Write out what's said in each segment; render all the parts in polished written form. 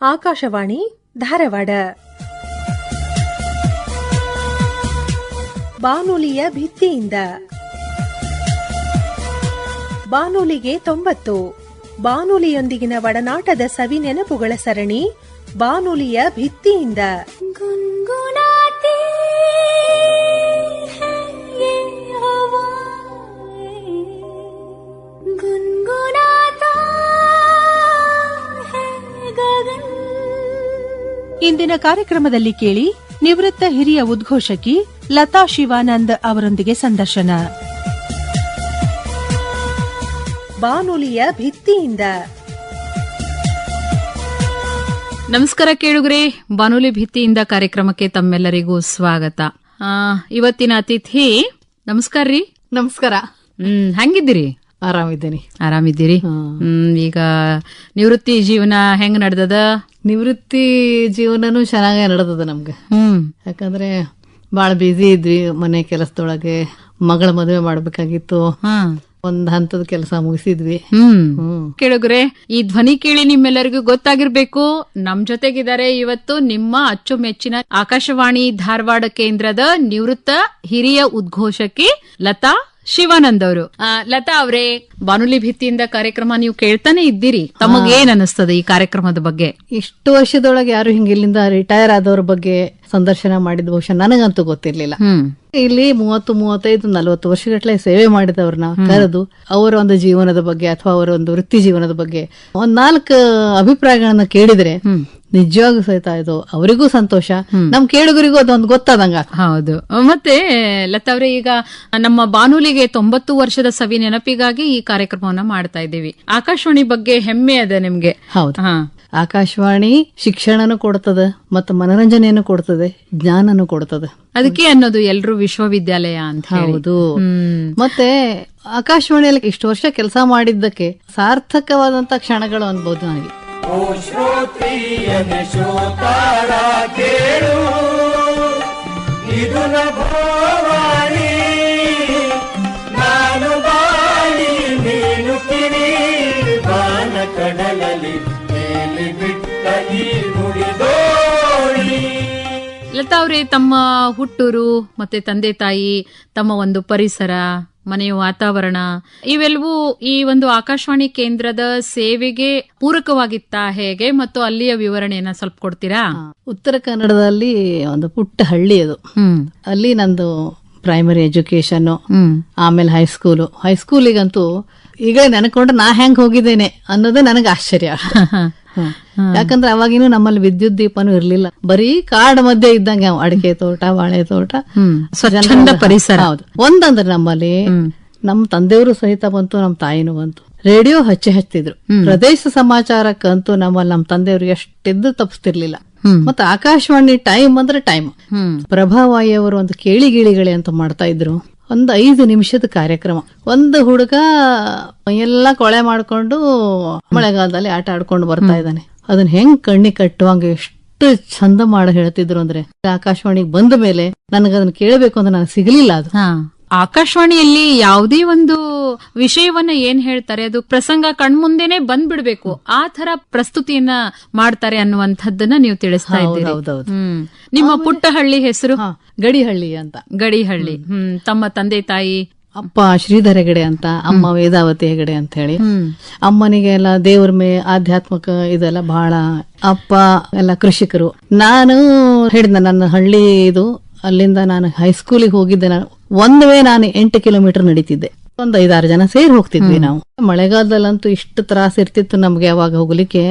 ಆಕಾಶವಾಣಿ ಧಾರವಾಡ. ಬಾನುಲಿಯ ಭಿತ್ತಿಯಿಂದ ಬಾನುಲಿಗೆ 90. ಬಾನುಲಿಯೊಂದಿಗಿನ ಒಡನಾಟದ ಸವಿ ನೆನಪುಗಳ ಸರಣಿ ಬಾನುಲಿಯ ಭಿತ್ತಿಯಿಂದ. ಇಂದಿನ ಕಾರ್ಯಕ್ರಮದಲ್ಲಿ ಕೇಳಿ ನಿವೃತ್ತ ಹಿರಿಯ ಉದ್ಘೋಷಕಿ ಲತಾ ಶಿವಾನಂದ್ ಅವರೊಂದಿಗೆ ಸಂದರ್ಶನ. ಬಾನುಲಿಯ ಭಿತ್ತಿಯಿಂದ. ನಮಸ್ಕಾರ ಕೇಳುಗರೆ, ಬಾನುಲಿ ಭಿತ್ತಿಯಿಂದ ಕಾರ್ಯಕ್ರಮಕ್ಕೆ ತಮ್ಮೆಲ್ಲರಿಗೂ ಸ್ವಾಗತ. ಇವತ್ತಿನ ಅತಿಥಿ ನಮಸ್ಕಾರ ರೀ. ನಮಸ್ಕಾರ. ಹೆಂಗಿದ್ದೀರಿ? ಆರಾಮಿದ್ದೀರಿ. ಈಗ ನಿವೃತ್ತಿ ಜೀವನ ಹೆಂಗ್ ನಡ್ದದ? ನಿವೃತ್ತಿ ಜೀವನನು ಚೆನ್ನಾಗೇ ನಡೆದದ ನಮ್ಗೆ. ಯಾಕಂದ್ರೆ ಬಾಳ ಬ್ಯುಸಿ ಇದ್ವಿ. ಮನೆ ಕೆಲಸದೊಳಗೆ ಮಗಳ ಮದುವೆ ಮಾಡ್ಬೇಕಾಗಿತ್ತು. ಒಂದ್ ಹಂತದ ಕೆಲಸ ಮುಗಿಸಿದ್ವಿ. ಕೇಳುಗ್ರೆ, ಈ ಧ್ವನಿ ಕೇಳಿ ನಿಮ್ಮೆಲ್ಲರಿಗೂ ಗೊತ್ತಾಗಿರ್ಬೇಕು, ನಮ್ ಜೊತೆಗಿದ್ದಾರೆ ಇವತ್ತು ನಿಮ್ಮ ಅಚ್ಚುಮೆಚ್ಚಿನ ಆಕಾಶವಾಣಿ ಧಾರವಾಡ ಕೇಂದ್ರದ ನಿವೃತ್ತ ಹಿರಿಯ ಉದ್ಘೋಷಕಿ ಲತಾ ಶಿವಾನಂದ್ ಅವರು. ಲತಾ ಅವರೇ, ಬಾನುಲಿ ಭಿತ್ತಿಯಿಂದ ಕಾರ್ಯಕ್ರಮ ನೀವು ಕೇಳ್ತಾನೆ ಇದ್ದೀರಿ, ತಮಗೇನ್ ಅನಿಸ್ತದೆ ಈ ಕಾರ್ಯಕ್ರಮದ ಬಗ್ಗೆ? ಇಷ್ಟು ವರ್ಷದೊಳಗೆ ಯಾರು ಹಿಂಗ ಇಲ್ಲಿಂದ ರಿಟೈರ್ ಆದವ್ರ ಬಗ್ಗೆ ಸಂದರ್ಶನ ಮಾಡಿದ ಬಹುಶಃ ನನಗಂತೂ ಗೊತ್ತಿರ್ಲಿಲ್ಲ. ಇಲ್ಲಿ 30-35-40 ವರ್ಷಗಟ್ಟಲೆ ಸೇವೆ ಮಾಡಿದವ್ರನ್ನ ಕರೆದು ಅವರ ಒಂದು ಜೀವನದ ಬಗ್ಗೆ ಅಥವಾ ಅವರ ಒಂದು ವೃತ್ತಿ ಜೀವನದ ಬಗ್ಗೆ ಒಂದ್ 4 ಅಭಿಪ್ರಾಯಗಳನ್ನ ಕೇಳಿದ್ರೆ ನಿಜವಾಗೂ ಸಹಿತ ಇದು ಅವರಿಗೂ ಸಂತೋಷ, ನಮ್ ಕೇಳುಗರಿಗೂ ಅದೊಂದು ಗೊತ್ತಾದಂಗ. ಹೌದು. ಮತ್ತೆ ಲತಾ ಅವ್ರೆ, ಈಗ ನಮ್ಮ ಬಾನುಲಿಗೆ 90 ವರ್ಷದ ಸವಿ ನೆನಪಿಗಾಗಿ ಈ ಕಾರ್ಯಕ್ರಮವನ್ನ ಮಾಡ್ತಾ ಇದ್ದೀವಿ. ಆಕಾಶವಾಣಿ ಬಗ್ಗೆ ಹೆಮ್ಮೆ ಅದ ನಿಮ್ಗೆ? ಹೌದು. ಆಕಾಶವಾಣಿ ಶಿಕ್ಷಣನು ಕೊಡ್ತದೆ, ಮತ್ತು ಮನರಂಜನೆಯನ್ನು ಕೊಡ್ತದೆ, ಜ್ಞಾನನು ಕೊಡ್ತದೆ. ಅದಕ್ಕೆ ಅನ್ನೋದು ಎಲ್ರು ವಿಶ್ವವಿದ್ಯಾಲಯ ಅಂತ. ಹೌದು. ಮತ್ತೆ ಆಕಾಶವಾಣಿಯಲ್ಲಿ ಇಷ್ಟು ವರ್ಷ ಕೆಲಸ ಮಾಡಿದ್ದಕ್ಕೆ ಸಾರ್ಥಕವಾದಂತ ಕ್ಷಣಗಳು ಅನ್ಬೋದು ನನಗೆ. ಲತಾ ಅವ್ರೆ, ತಮ್ಮ ಹುಟ್ಟೂರು ಮತ್ತೆ ತಂದೆ ತಾಯಿ, ತಮ್ಮ ಒಂದು ಪರಿಸರ, ಮನೆಯ ವಾತಾವರಣ, ಇವೆಲ್ಲವೂ ಈ ಒಂದು ಆಕಾಶವಾಣಿ ಕೇಂದ್ರದ ಸೇವೆಗೆ ಪೂರಕವಾಗಿತ್ತಾ ಹೇಗೆ, ಮತ್ತು ಅಲ್ಲಿಯ ವಿವರಣೆಯನ್ನ ಸ್ವಲ್ಪ ಕೊಡ್ತೀರಾ? ಉತ್ತರ ಕನ್ನಡದಲ್ಲಿ ಒಂದು ಪುಟ್ಟ ಹಳ್ಳಿ ಅದು. ಅಲ್ಲಿ ನಂದು ಪ್ರೈಮರಿ ಎಜುಕೇಶನ್, ಆಮೇಲೆ ಹೈಸ್ಕೂಲಿಗಂತೂ ಈಗ ನೆನಕೊಂಡ್ರೆ ನಾ ಹೆಂಗ್ ಹೋಗಿದ್ದೇನೆ ಅನ್ನೋದೇ ನನಗೆ ಆಶ್ಚರ್ಯ. ಯಾಕಂದ್ರೆ ಅವಾಗಿನೂ ನಮ್ಮಲ್ಲಿ ವಿದ್ಯುತ್ ದೀಪನೂ ಇರ್ಲಿಲ್ಲ, ಬರೀ ಕಾಡ್ ಮಧ್ಯೆ ಇದ್ದಂಗೆ ಅಡಿಕೆ ತೋಟ, ಬಾಳೆ ತೋಟ, ಪರಿಸರ. ಹೌದು. ಒಂದಂದ್ರೆ ನಮ್ಮಲ್ಲಿ ನಮ್ ತಂದೆಯವರು ಸಹಿತ ಬಂತು, ನಮ್ ತಾಯಿನೂ ಬಂತು. ರೇಡಿಯೋ ಹಚ್ತಿದ್ರು. ಪ್ರದೇಶ ಸಮಾಚಾರಕ್ಕಂತೂ ನಮ್ಮಲ್ಲಿ ನಮ್ ತಂದೆಯವರು ಎಷ್ಟಿದ್ದು ತಪ್ಪಿಸ್ತಿರ್ಲಿಲ್ಲ. ಮತ್ತೆ ಆಕಾಶವಾಣಿ ಟೈಮ್ ಅಂದ್ರೆ ಟೈಮ್. ಪ್ರಭಾವಾಯಿಯವರು ಒಂದು ಕೇಳಿಗಿಳಿಗಳಿ ಅಂತ ಮಾಡ್ತಾ ಇದ್ರು. ಒಂದು 5 ನಿಮಿಷದ ಕಾರ್ಯಕ್ರಮ. ಒಂದು ಹುಡುಗ ಎಲ್ಲ ಕೊಳೆ ಮಾಡ್ಕೊಂಡು ಮಳೆಗಾಲದಲ್ಲಿ ಆಟ ಆಡ್ಕೊಂಡು ಬರ್ತಾ ಇದ್ದಾನೆ. ಅದನ್ನ ಹೆಂಗ್ ಕಣ್ಣಿ ಕಟ್ಟುವಂಗ ಎಷ್ಟು ಚಂದ ಮಾಡಿ ಹೇಳ್ತಿದ್ರು ಅಂದ್ರೆ, ಆಕಾಶವಾಣಿಗೆ ಬಂದ ಮೇಲೆ ನನಗದನ್ನ ಕೇಳಬೇಕು ಅಂದ್ರೆ ನನಗೆ ಸಿಗಲಿಲ್ಲ. ಅದು ಆಕಾಶವಾಣಿಯಲ್ಲಿ ಯಾವುದೇ ಒಂದು ವಿಷಯವನ್ನ ಏನ್ ಹೇಳ್ತಾರೆ ಅದು ಪ್ರಸಂಗ ಕಣ್ಮುಂದೆನೆ ಬಂದ್ಬಿಡ್ಬೇಕು, ಆ ತರ ಪ್ರಸ್ತುತಿಯನ್ನ ಮಾಡ್ತಾರೆ ಅನ್ನುವಂಥದ್ದನ್ನ ನೀವು ತಿಳಿಸ್ತಾ ಇದ್ದೀರಿ. ನಿಮ್ಮ ಪುಟ್ಟ ಹಳ್ಳಿ ಹೆಸರು ಗಡಿಹಳ್ಳಿ ಅಂತ. ಗಡಿಹಳ್ಳಿ. ತಮ್ಮ ತಂದೆ ತಾಯಿ? ಅಪ್ಪ ಶ್ರೀಧರ ಹೆಗಡೆ ಅಂತ, ಅಮ್ಮ ವೇದಾವತಿ ಹೆಗಡೆ ಅಂತ ಹೇಳಿ. ಅಮ್ಮನಿಗೆ ಎಲ್ಲ ದೇವ್ರ ಆಧ್ಯಾತ್ಮಿಕ ಇದೆಲ್ಲ ಬಹಳ. ಅಪ್ಪ ಎಲ್ಲ ಕೃಷಿಕರು. ನಾನು ಹೇಳಿದ ನನ್ನ ಹಳ್ಳಿ ಇದು, ಅಲ್ಲಿಂದ ನಾನು ಹೈಸ್ಕೂಲಿಗೆ ಹೋಗಿದ್ದೆ. ಒಂದು ವೇ ನಾನು 8 ಕಿಲೋಮೀಟರ್ ನಡೀತಿದ್ದೆ. ಒಂದ್ 5-6 ಜನ ಸೇರಿ ಹೋಗ್ತಿದ್ವಿ ನಾವು. ಮಳೆಗಾಲದಲ್ಲಂತೂ ಇಷ್ಟು ತ್ರಾಸ ಇರ್ತಿತ್ತು ನಮ್ಗೆ ಅವಾಗ ಹೋಗ್ಲಿಕ್ಕೆ.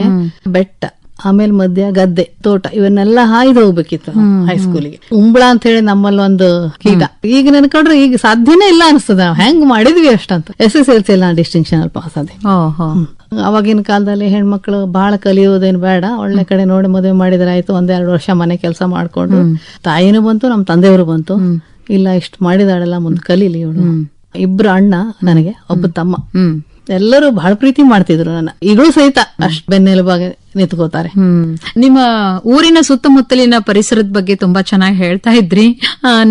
ಬೆಟ್ಟ, ಆಮೇಲೆ ಮಧ್ಯ ಗದ್ದೆ, ತೋಟ, ಇವನ್ನೆಲ್ಲ ಹಾಯ್ದು ಹೋಗ್ಬೇಕಿತ್ತು ಹೈಸ್ಕೂಲಿಗೆ. ಉಂಬಳ ಅಂತ ಹೇಳಿ ನಮ್ಮಲ್ಲಿ ಒಂದು ಕೀಟ. ಈಗ ನೆನ್ಕೊಂಡ್ರೆ ಈಗ ಸಾಧ್ಯನೇ ಇಲ್ಲ ಅನಿಸ್ತದ, ಹೆಂಗ್ ಮಾಡಿದ್ವಿ ಅಷ್ಟಂತ. SSLC ಎಲ್ಲ ಡಿಸ್ಟಿಂಕ್ಷನ್ ಅಲ್ಲಿ ಪಾಸ್ ಆದೆ. ಅವಾಗಿನ ಕಾಲದಲ್ಲಿ ಹೆಣ್ಮಕ್ಳು ಬಹಳ ಕಲಿಯೋದೇನು ಬೇಡ, ಒಳ್ಳೆ ಕಡೆ ನೋಡಿ ಮದುವೆ ಮಾಡಿದ್ರೆ ಆಯ್ತು. 1-2 ವರ್ಷ ಮನೆ ಕೆಲಸ ಮಾಡ್ಕೊಂಡು, ತಾಯಿನೂ ಬಂತು, ನಮ್ ತಂದೆಯವರು ಬಂತು. ಇಲ್ಲ, ಇಷ್ಟು ಮಾಡಿದಾಳೆಲ್ಲ ಮುಂದೆ ಕಲೀಲಿ ಇವಳು. 2 ಅಣ್ಣ ನನಗೆ, ಒಬ್ಬ ತಮ್ಮ. ಎಲ್ಲರೂ ಬಹಳ ಪ್ರೀತಿ ಮಾಡ್ತಿದ್ರು ನನ್ನ. ಈಗಲೂ ಸಹಿತ ಅಷ್ಟ್ ಬೆನ್ನೆಲುಬಾಗಿ ನಿಂತ್ಕೋತಾರೆ. ನಿಮ್ಮ ಊರಿನ ಸುತ್ತಮುತ್ತಲಿನ ಪರಿಸರದ ಬಗ್ಗೆ ತುಂಬಾ ಚೆನ್ನಾಗಿ ಹೇಳ್ತಾ ಇದ್ರಿ.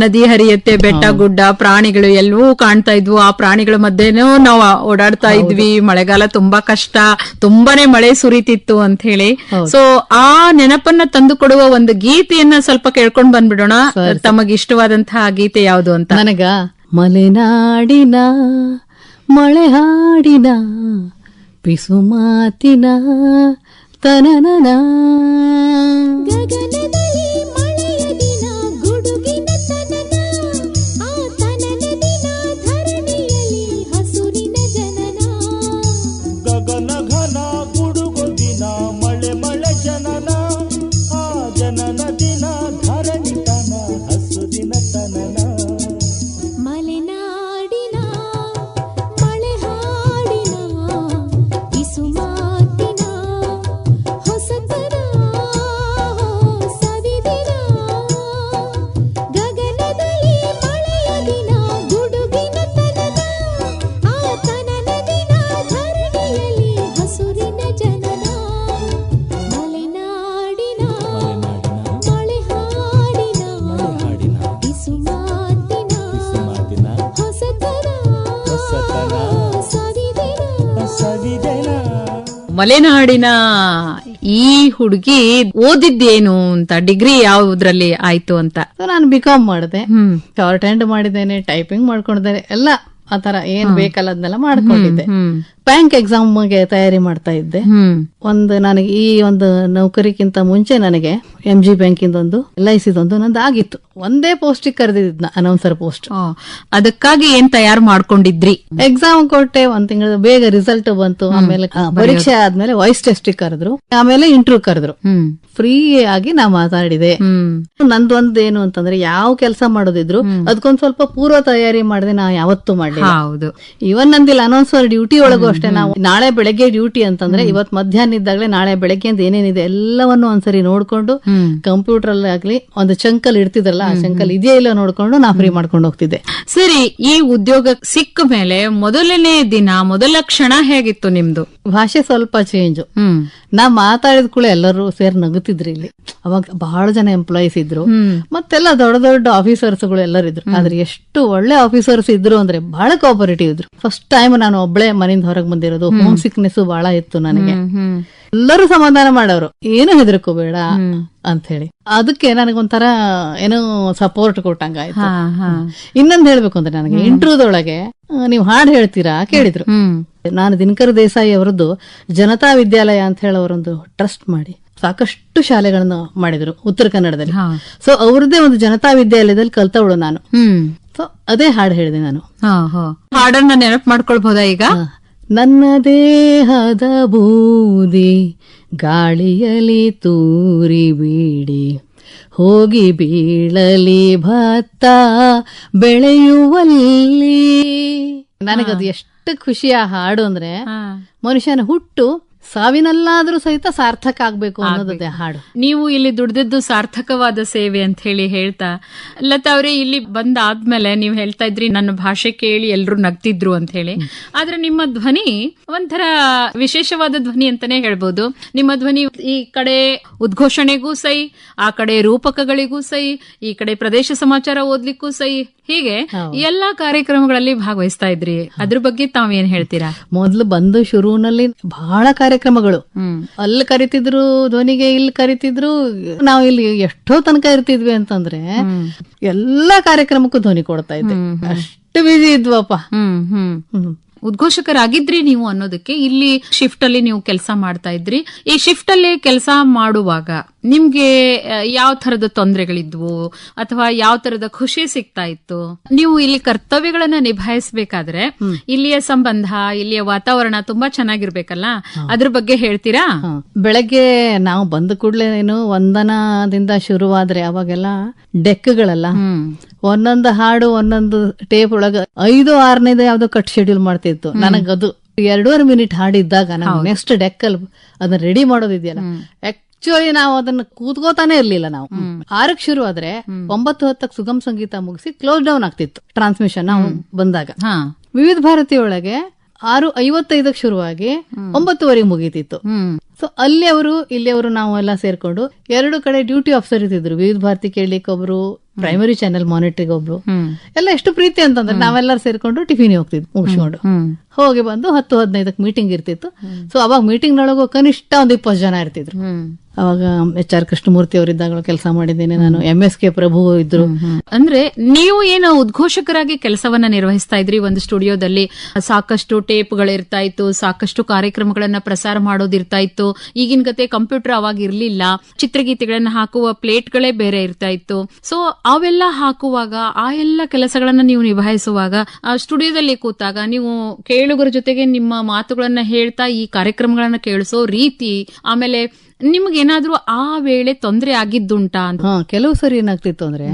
ನದಿ ಹರಿಯತ್ತೆ, ಬೆಟ್ಟ ಗುಡ್ಡ, ಪ್ರಾಣಿಗಳು ಎಲ್ಲವೂ ಕಾಣ್ತಾ ಇದ್ವು. ಆ ಪ್ರಾಣಿಗಳ ಮಧ್ಯೆನೂ ನಾವು ಓಡಾಡ್ತಾ ಇದ್ವಿ. ಮಳೆಗಾಲ ತುಂಬಾ ಕಷ್ಟ, ತುಂಬಾನೇ ಮಳೆ ಸುರಿತಿತ್ತು ಅಂತ ಹೇಳಿ. ಸೊ ಆ ನೆನಪನ್ನ ತಂದು ಕೊಡುವ ಒಂದು ಗೀತೆಯನ್ನ ಸ್ವಲ್ಪ ಕೇಳ್ಕೊಂಡ್ ಬಂದ್ಬಿಡೋಣ. ತಮಗಿಷ್ಟವಾದಂತಹ ಗೀತೆ ಯಾವುದು ಅಂತ? ನನಗ ಮಲೆನಾಡಿನ ಮಳೆ ಹಾಡಿನ ಪಿಸು ಮಾತಿನ ತನನನ ಗಗನದಲ್ಲಿ ಮಳೆಯ ದಿನ ಗುಡುಗಿನ ತನನ, ಆ ತನನ ದಿನ ಧರಣಿಯಲ್ಲಿ ಹಸುರಿನ ಜನನ. ಗಗನ ಘನ ಗುಡುಗು ದಿನ ಮಳೆ ಮಳೆ ಜನನ, ಆ ಜನನ ದಿನ ಧರಣಿ ತನ ಹಸುರಿನ ತನನ. ಮಲೆನಾಡಿನ ಮಳೆ ಹಾಡಿನ ಪಿಸು ಮಾತಿನ ಹೊಸತನ ಸವಿದಿನ. ಗಗನದಲ್ಲಿ ಮಳೆಯ ದಿನ ಗುಡುಗಿನ ತನನ, ಆ ತನನ ದಿನ ಧರಣಿಯಲ್ಲಿ ಹಸುರಿನ ಜನನ. ಮಲೆನಾಡಿನ ಮಳೆ ಹಾಡಿನ ಪಿಸು ಮಾತಿನ ಹೊಸತನ ಸವಿದಿನ. ಮಲೆನಾಡಿನ ಈ ಹುಡುಗಿ ಓದಿದ್ದೇನು ಅಂತ, ಡಿಗ್ರಿ ಯಾವ್ದ್ರಲ್ಲಿ ಆಯ್ತು ಅಂತ? ನಾನು ಬಿಕಾಮ್ ಮಾಡಿದೆ, ಶಾರ್ಟ್ ಹ್ಯಾಂಡ್ ಮಾಡಿದ್ದೇನೆ, ಟೈಪಿಂಗ್ ಮಾಡ್ಕೊಂಡಿದ್ದೇನೆ, ಎಲ್ಲ ಆತರ ಏನ್ ಬೇಕಲ್ಲ ಅದನ್ನೆಲ್ಲ ಮಾಡ್ಕೊಂಡಿದ್ದೆ. ಬ್ಯಾಂಕ್ ಎಕ್ಸಾಮ್ಗೆ ತಯಾರಿ ಮಾಡ್ತಾ ಇದ್ದೆ. ನನಗೆ ಈ ಒಂದು ನೌಕರಿಗಿಂತ ಮುಂಚೆ ನನಗೆ MG ಬ್ಯಾಂಕಿಂದ ಒಂದು LIC ನಂದು ಆಗಿತ್ತು. ಒಂದೇ ಪೋಸ್ಟಿಗೆ ಕರೆದಿದ್ನ, ಅನೌನ್ಸರ್ ಪೋಸ್ಟ್. ಅದಕ್ಕಾಗಿ ಏನ್ ತಯಾರು ಮಾಡ್ಕೊಂಡಿದ್ರಿ? ಎಕ್ಸಾಮ್ ಕೊಟ್ಟೆ, ಒಂದ್ ತಿಂಗಳ ಬೇಗ ರಿಸಲ್ಟ್ ಬಂತು. ಆಮೇಲೆ ಪರೀಕ್ಷೆ ಆದ್ಮೇಲೆ ವಾಯ್ಸ್ ಟೆಸ್ಟ್ ಕರೆದ್ರು, ಆಮೇಲೆ ಇಂಟರ್ವ್ಯೂ ಕರೆದ್ರು. ಫ್ರೀ ಆಗಿ ನಾ ಮಾತಾಡಿದೆ. ನಂದೊಂದ್ ಏನು ಅಂತಂದ್ರೆ, ಯಾವ ಕೆಲಸ ಮಾಡೋದಿದ್ರು ಅದಕ್ಕೊಂದ್ ಸ್ವಲ್ಪ ಪೂರ್ವ ತಯಾರಿ ಮಾಡಿದೆ. ನಾ ಯಾವತ್ತೂ ಮಾಡ್ಲಿಲ್ಲ. ಹೌದು. ಇವನ್ ನಂದಿಲ್ಲ ಅನೌನ್ಸರ್ ಡ್ಯೂಟಿ ಒಳಗೂ ಅಷ್ಟೇ. ನಾವು ನಾಳೆ ಬೆಳಗ್ಗೆ ಡ್ಯೂಟಿ ಅಂತಂದ್ರೆ ಇವತ್ ಮಧ್ಯಾಹ್ನ ಇದ್ದಾಗಲೇ ನಾಳೆ ಬೆಳಗ್ಗೆ ಅಂತ ಏನೇನಿದೆ ಎಲ್ಲವನ್ನು ಒಂದ್ಸರಿ ನೋಡ್ಕೊಂಡು ಕಂಪ್ಯೂಟರ್ ಅಲ್ಲಿ ಆಗ್ಲಿ ಒಂದು ಚಂಕಲ್ ಇಡ್ತಿದ್ರಲ್ಲ, ಆ ಚಂಕಲ್ ಇದೆಯಾ ಇಲ್ಲ ನೋಡ್ಕೊಂಡು ನಾ ಫ್ರೀ ಮಾಡ್ಕೊಂಡು ಹೋಗ್ತಿದ್ದೆ. ಸರಿ, ಈ ಉದ್ಯೋಗ ಸಿಕ್ಕ ಮೇಲೆ ಮೊದಲನೇ ದಿನ, ಮೊದಲ ಕ್ಷಣ ಹೇಗಿತ್ತು ನಿಮ್ದು? ಭಾಷೆ ಸ್ವಲ್ಪ ಚೇಂಜ್. ನಾ ಮಾತಾಡಿದ ಕೂಡ ಎಲ್ಲರೂ ಸೇರಿ ನಗುತ್ತಿದ್ರು. ಇಲ್ಲಿ ಅವಾಗ ಬಹಳ ಜನ ಎಂಪ್ಲಾಯೀಸ್ ಇದ್ರು, ಮತ್ತೆಲ್ಲ ದೊಡ್ಡ ದೊಡ್ಡ ಆಫೀಸರ್ಸ್ ಗಳು ಎಲ್ಲರೂ ಇದ್ರು. ಆದ್ರೆ ಎಷ್ಟು ಒಳ್ಳೆ ಆಫೀಸರ್ಸ್ ಇದ್ರು ಅಂದ್ರೆ ಬಹಳ ಕೋಆಪರೇಟಿವ್ ಇದ್ರು. ಫಸ್ಟ್ ಟೈಮ್ ನಾನು ಒಬ್ಳೆ ಮನೆಯಿಂದ ಹೊರಗೆ ಬಂದಿರೋದು. ಹೋಮ್ ಸಿಕ್ನೆಸ್ ಬಹಳ ಇತ್ತು ನನಗೆ. ಎಲ್ಲರೂ ಸಮಾಧಾನ ಮಾಡೋರು, ಏನು ಹೆದರ್ಕೋಬೇಡ ಅಂತ ಹೇಳಿ. ಅದಕ್ಕೆ ನನಗೊಂಥರ ಏನೋ ಸಪೋರ್ಟ್ ಕೊಟ್ಟಂಗ ಆಯ್ತು. ಇನ್ನೊಂದ್ ಹೇಳ್ಬೇಕು ಅಂದ್ರೆ, ನನಗೆ ಇಂಟರ್ವ್ಯೂದೊಳಗೆ ನೀವು ಹಾಡು ಹೇಳ್ತೀರಾ ಕೇಳಿದ್ರು. ನಾನು ದಿನಕರ್ ದೇಸಾಯಿ ಅವರದ್ದು ಜನತಾ ವಿದ್ಯಾಲಯ ಅಂತ ಹೇಳಿ ಅವರೊಂದು ಟ್ರಸ್ಟ್ ಮಾಡಿ ಸಾಕಷ್ಟು ಶಾಲೆಗಳನ್ನ ಮಾಡಿದ್ರು ಉತ್ತರ ಕನ್ನಡದಲ್ಲಿ. ಸೊ ಅವ್ರದ್ದೇ ಒಂದು ಜನತಾ ವಿದ್ಯಾಲಯದಲ್ಲಿ ಕಲ್ತವಳು ನಾನು. ಸೊ ಅದೇ ಹಾಡು ಹೇಳಿದೆ ನಾನು. ಹಾಡನ್ನ ನೆನಪು ಮಾಡ್ಕೊಳ್ಬಹುದಾ ಈಗ? ನನ್ನ ದೇಹದ ಬೂದಿ ಗಾಳಿಯಲ್ಲಿ ತೂರಿ ಬೀಡಿ ಹೋಗಿ ಬೀಳಲಿ ಭತ್ತ ಬೆಳೆಯುವಲ್ಲಿ. ನನಗದು ಎಷ್ಟು ಖುಷಿಯ ಹಾಡು ಅಂದ್ರೆ, ಮನುಷ್ಯನ ಹುಟ್ಟು ಸಾವಿನಲ್ಲಾದ್ರೂ ಸಹಿತ ಸಾರ್ಥಕ ಆಗ್ಬೇಕು ಅನ್ನೋದೇ ಹಾಡು. ನೀವು ಇಲ್ಲಿ ದುಡ್ದಿದ್ದು ಸಾರ್ಥಕವಾದ ಸೇವೆ ಅಂತ ಹೇಳಿ ಹೇಳ್ತಾ, ಲತಾ ಅವ್ರೆ, ಇಲ್ಲಿ ಬಂದಾದ್ಮೇಲೆ ನೀವು ಹೇಳ್ತಾ ಇದ್ರಿ ನನ್ನ ಭಾಷೆ ಕೇಳಿ ಎಲ್ರು ನಗ್ತಿದ್ರು ಅಂತ ಹೇಳಿ. ಆದ್ರೆ ನಿಮ್ಮ ಧ್ವನಿ ಒಂಥರ ವಿಶೇಷವಾದ ಧ್ವನಿ ಅಂತಾನೆ ಹೇಳ್ಬೋದು. ನಿಮ್ಮ ಧ್ವನಿ ಈ ಕಡೆ ಉದ್ಘೋಷಣೆಗೂ ಸೈ, ಆ ಕಡೆ ರೂಪಕಗಳಿಗೂ ಸೈ, ಈ ಕಡೆ ಪ್ರದೇಶ ಸಮಾಚಾರ ಓದ್ಲಿಕ್ಕೂ ಸೈ, ಹೀಗೆ ಎಲ್ಲಾ ಕಾರ್ಯಕ್ರಮಗಳಲ್ಲಿ ಭಾಗವಹಿಸ್ತಾ ಇದ್ರಿ. ಅದ್ರ ಬಗ್ಗೆ ತಾವೇನ್ ಹೇಳ್ತೀರಾ? ಮೊದ್ಲು ಬಂದು ಶುರುವಿನಲ್ಲಿ ಬಹಳ ಕಾರ್ಯಕ್ರಮಗಳು ಅಲ್ಲಿ ಕರಿತಿದ್ರು, ಧ್ವನಿಗೆ ಇಲ್ಲಿ ಕರಿತಿದ್ರು. ನಾವು ಇಲ್ಲಿ ಎಷ್ಟೋ ತನಕ ಇರ್ತಿದ್ವಿ ಅಂತಂದ್ರೆ ಎಲ್ಲಾ ಕಾರ್ಯಕ್ರಮಕ್ಕೂ ಧ್ವನಿ ಕೊಡ್ತಾ ಇದ್ದೆ. ಅಷ್ಟು ಬಿಜಿ ಇದ್ವಪ್ಪ. ಉದ್ಘೋಷಕರಾಗಿದ್ರಿ ನೀವು ಅನ್ನೋದಕ್ಕೆ, ಇಲ್ಲಿ ಶಿಫ್ಟ್ ಅಲ್ಲಿ ನೀವು ಕೆಲಸ ಮಾಡ್ತಾ ಇದ್ರಿ. ಈ ಶಿಫ್ಟ್ ಅಲ್ಲಿ ಕೆಲಸ ಮಾಡುವಾಗ ನಿಮ್ಗೆ ಯಾವ ತರದ ತೊಂದರೆಗಳಿದ್ವು ಅಥವಾ ಯಾವ ತರದ ಖುಷಿ ಸಿಗ್ತಾ ಇತ್ತು? ನೀವು ಇಲ್ಲಿ ಕರ್ತವ್ಯಗಳನ್ನ ನಿಭಾಯಿಸಬೇಕಾದ್ರೆ ಇಲ್ಲಿಯ ಸಂಬಂಧ, ಇಲ್ಲಿಯ ವಾತಾವರಣ ತುಂಬಾ ಚೆನ್ನಾಗಿರ್ಬೇಕಲ್ಲ, ಅದ್ರ ಬಗ್ಗೆ ಹೇಳ್ತೀರಾ? ಬೆಳಗ್ಗೆ ನಾವು ಬಂದ ಕೂಡ್ಲೆ ಏನು ವಂದನದಿಂದ ಶುರುವಾದ್ರೆ ಅವಾಗೆಲ್ಲ ಡೆಕ್ಗಳೆಲ್ಲ ಒಂದೊಂದು ಹಾಡು ಒಂದೊಂದು ಟೇಪ್ ಒಳಗ 5-6ನೇದು ಯಾವ್ದೋ ಕಟ್ ಶೆಡ್ಯೂಲ್ ಮಾಡ್ತಿತ್ತು. ನನಗದು 2.5 ಮಿನಿಟ್ ಹಾಡಿದ್ದಾಗ ನಾವು ನೆಕ್ಸ್ಟ್ ಡೆಕ್ ಅಲ್ಲಿ ಅದನ್ನ ರೆಡಿ ಮಾಡೋದಿದೆಯಲ್ಲ, ಆಕ್ಚುಲಿ ನಾವು ಅದನ್ನ ಕೂತ್ಕೋತಾನೆ ಇರ್ಲಿಲ್ಲ. ನಾವು 6ಕ್ಕೆ ಶುರು ಆದ್ರೆ 9:10 ಸುಗಮ್ ಸಂಗೀತ ಮುಗಿಸಿ ಕ್ಲೋಸ್ ಡೌನ್ ಆಗ್ತಿತ್ತು ಟ್ರಾನ್ಸ್ಮಿಷನ್ ನಾವು ಬಂದಾಗ. ವಿವಿಧ ಭಾರತಿ ಒಳಗೆ 6:55 ಶುರುವಾಗಿ 9:00 ಮುಗೀತಿತ್ತು. ಸೊ ಅಲ್ಲಿ ಇಲ್ಲಿ ಅವರು ನಾವು ಎಲ್ಲ ಸೇರ್ಕೊಂಡು 2 ಕಡೆ ಡ್ಯೂಟಿ ಆಫೀಸರ್ ಇರ್ತಿದ್ರು. ವಿವಿಧ ಭಾರತಿ ಕೇಳಲಿಕ್ಕೆ ಒಬ್ರು, ಪ್ರೈಮರಿ ಚಾನೆಲ್ ಮಾನಿಟರಿಂಗ್ ಒಬ್ರು. ಎಲ್ಲ ಎಷ್ಟು ಪ್ರೀತಿ ಅಂತಂದ್ರೆ ನಾವೆಲ್ಲರೂ ಸೇರ್ಕೊಂಡು ಟಿಫಿನ್ ಹೋಗ್ತಿದ್ವಿ ಮುಗಿಸ್ಕೊಂಡು. ಹೋಗಿ ಬಂದು 10:15 ಮೀಟಿಂಗ್ ಇರ್ತಿತ್ತು. ಸೊ ಅವಾಗ ಮೀಟಿಂಗ್ ನೊಳಗೂ ಕನಿಷ್ಠ ಒಂದು 20 ಜನ ಇರ್ತಿದ್ರು. ಅವಾಗ HR ಕೃಷ್ಣಮೂರ್ತಿ ಅವರಿದ್ದಾಗ ಕೆಲಸ ಮಾಡಿದ್ದೇನೆ ನಾನು. MSK ಪ್ರಭು ಇದ್ರು. ಅಂದ್ರೆ ನೀವು ಏನು ಉದ್ಘೋಷಕರಾಗಿ ಕೆಲಸವನ್ನ ನಿರ್ವಹಿಸ್ತಾ ಇದ್ರಿ ಒಂದು ಸ್ಟುಡಿಯೋದಲ್ಲಿ. ಸಾಕಷ್ಟು ಟೇಪ್ಗಳಿರ್ತಾ ಇತ್ತು, ಸಾಕಷ್ಟು ಕಾರ್ಯಕ್ರಮಗಳನ್ನ ಪ್ರಸಾರ ಮಾಡೋದಿರ್ತಾ ಇತ್ತು. ಈಗಿನ ಗತೆ ಕಂಪ್ಯೂಟರ್ ಅವಾಗ ಇರ್ಲಿಲ್ಲ. ಚಿತ್ರಗೀತೆಗಳನ್ನ ಹಾಕುವ ಪ್ಲೇಟ್ಗಳೇ ಬೇರೆ ಇರ್ತಾ ಇತ್ತು. ಸೊ ಅವೆಲ್ಲ ಹಾಕುವಾಗ ಆ ಎಲ್ಲ ಕೆಲಸಗಳನ್ನ ನೀವು ನಿಭಾಯಿಸುವಾಗ ಆ ಸ್ಟುಡಿಯೋದಲ್ಲಿ ಕೂತಾಗ ನೀವು ಕೇಳುಗರ ಜೊತೆಗೆ ನಿಮ್ಮ ಮಾತುಗಳನ್ನ ಹೇಳ್ತಾ ಈ ಕಾರ್ಯಕ್ರಮಗಳನ್ನ ಕೇಳಿಸೋ ರೀತಿ, ಆಮೇಲೆ ನಿಮ್ಗೇನಾದ್ರೂ ಆ ವೇಳೆ ತೊಂದರೆ ಆಗಿದ್ದುಂಟಾ ಅಂತ? ಕೆಲವು ಸರಿ ಏನಾಗ್ತಿತ್ತು ಅಂದ್ರೆ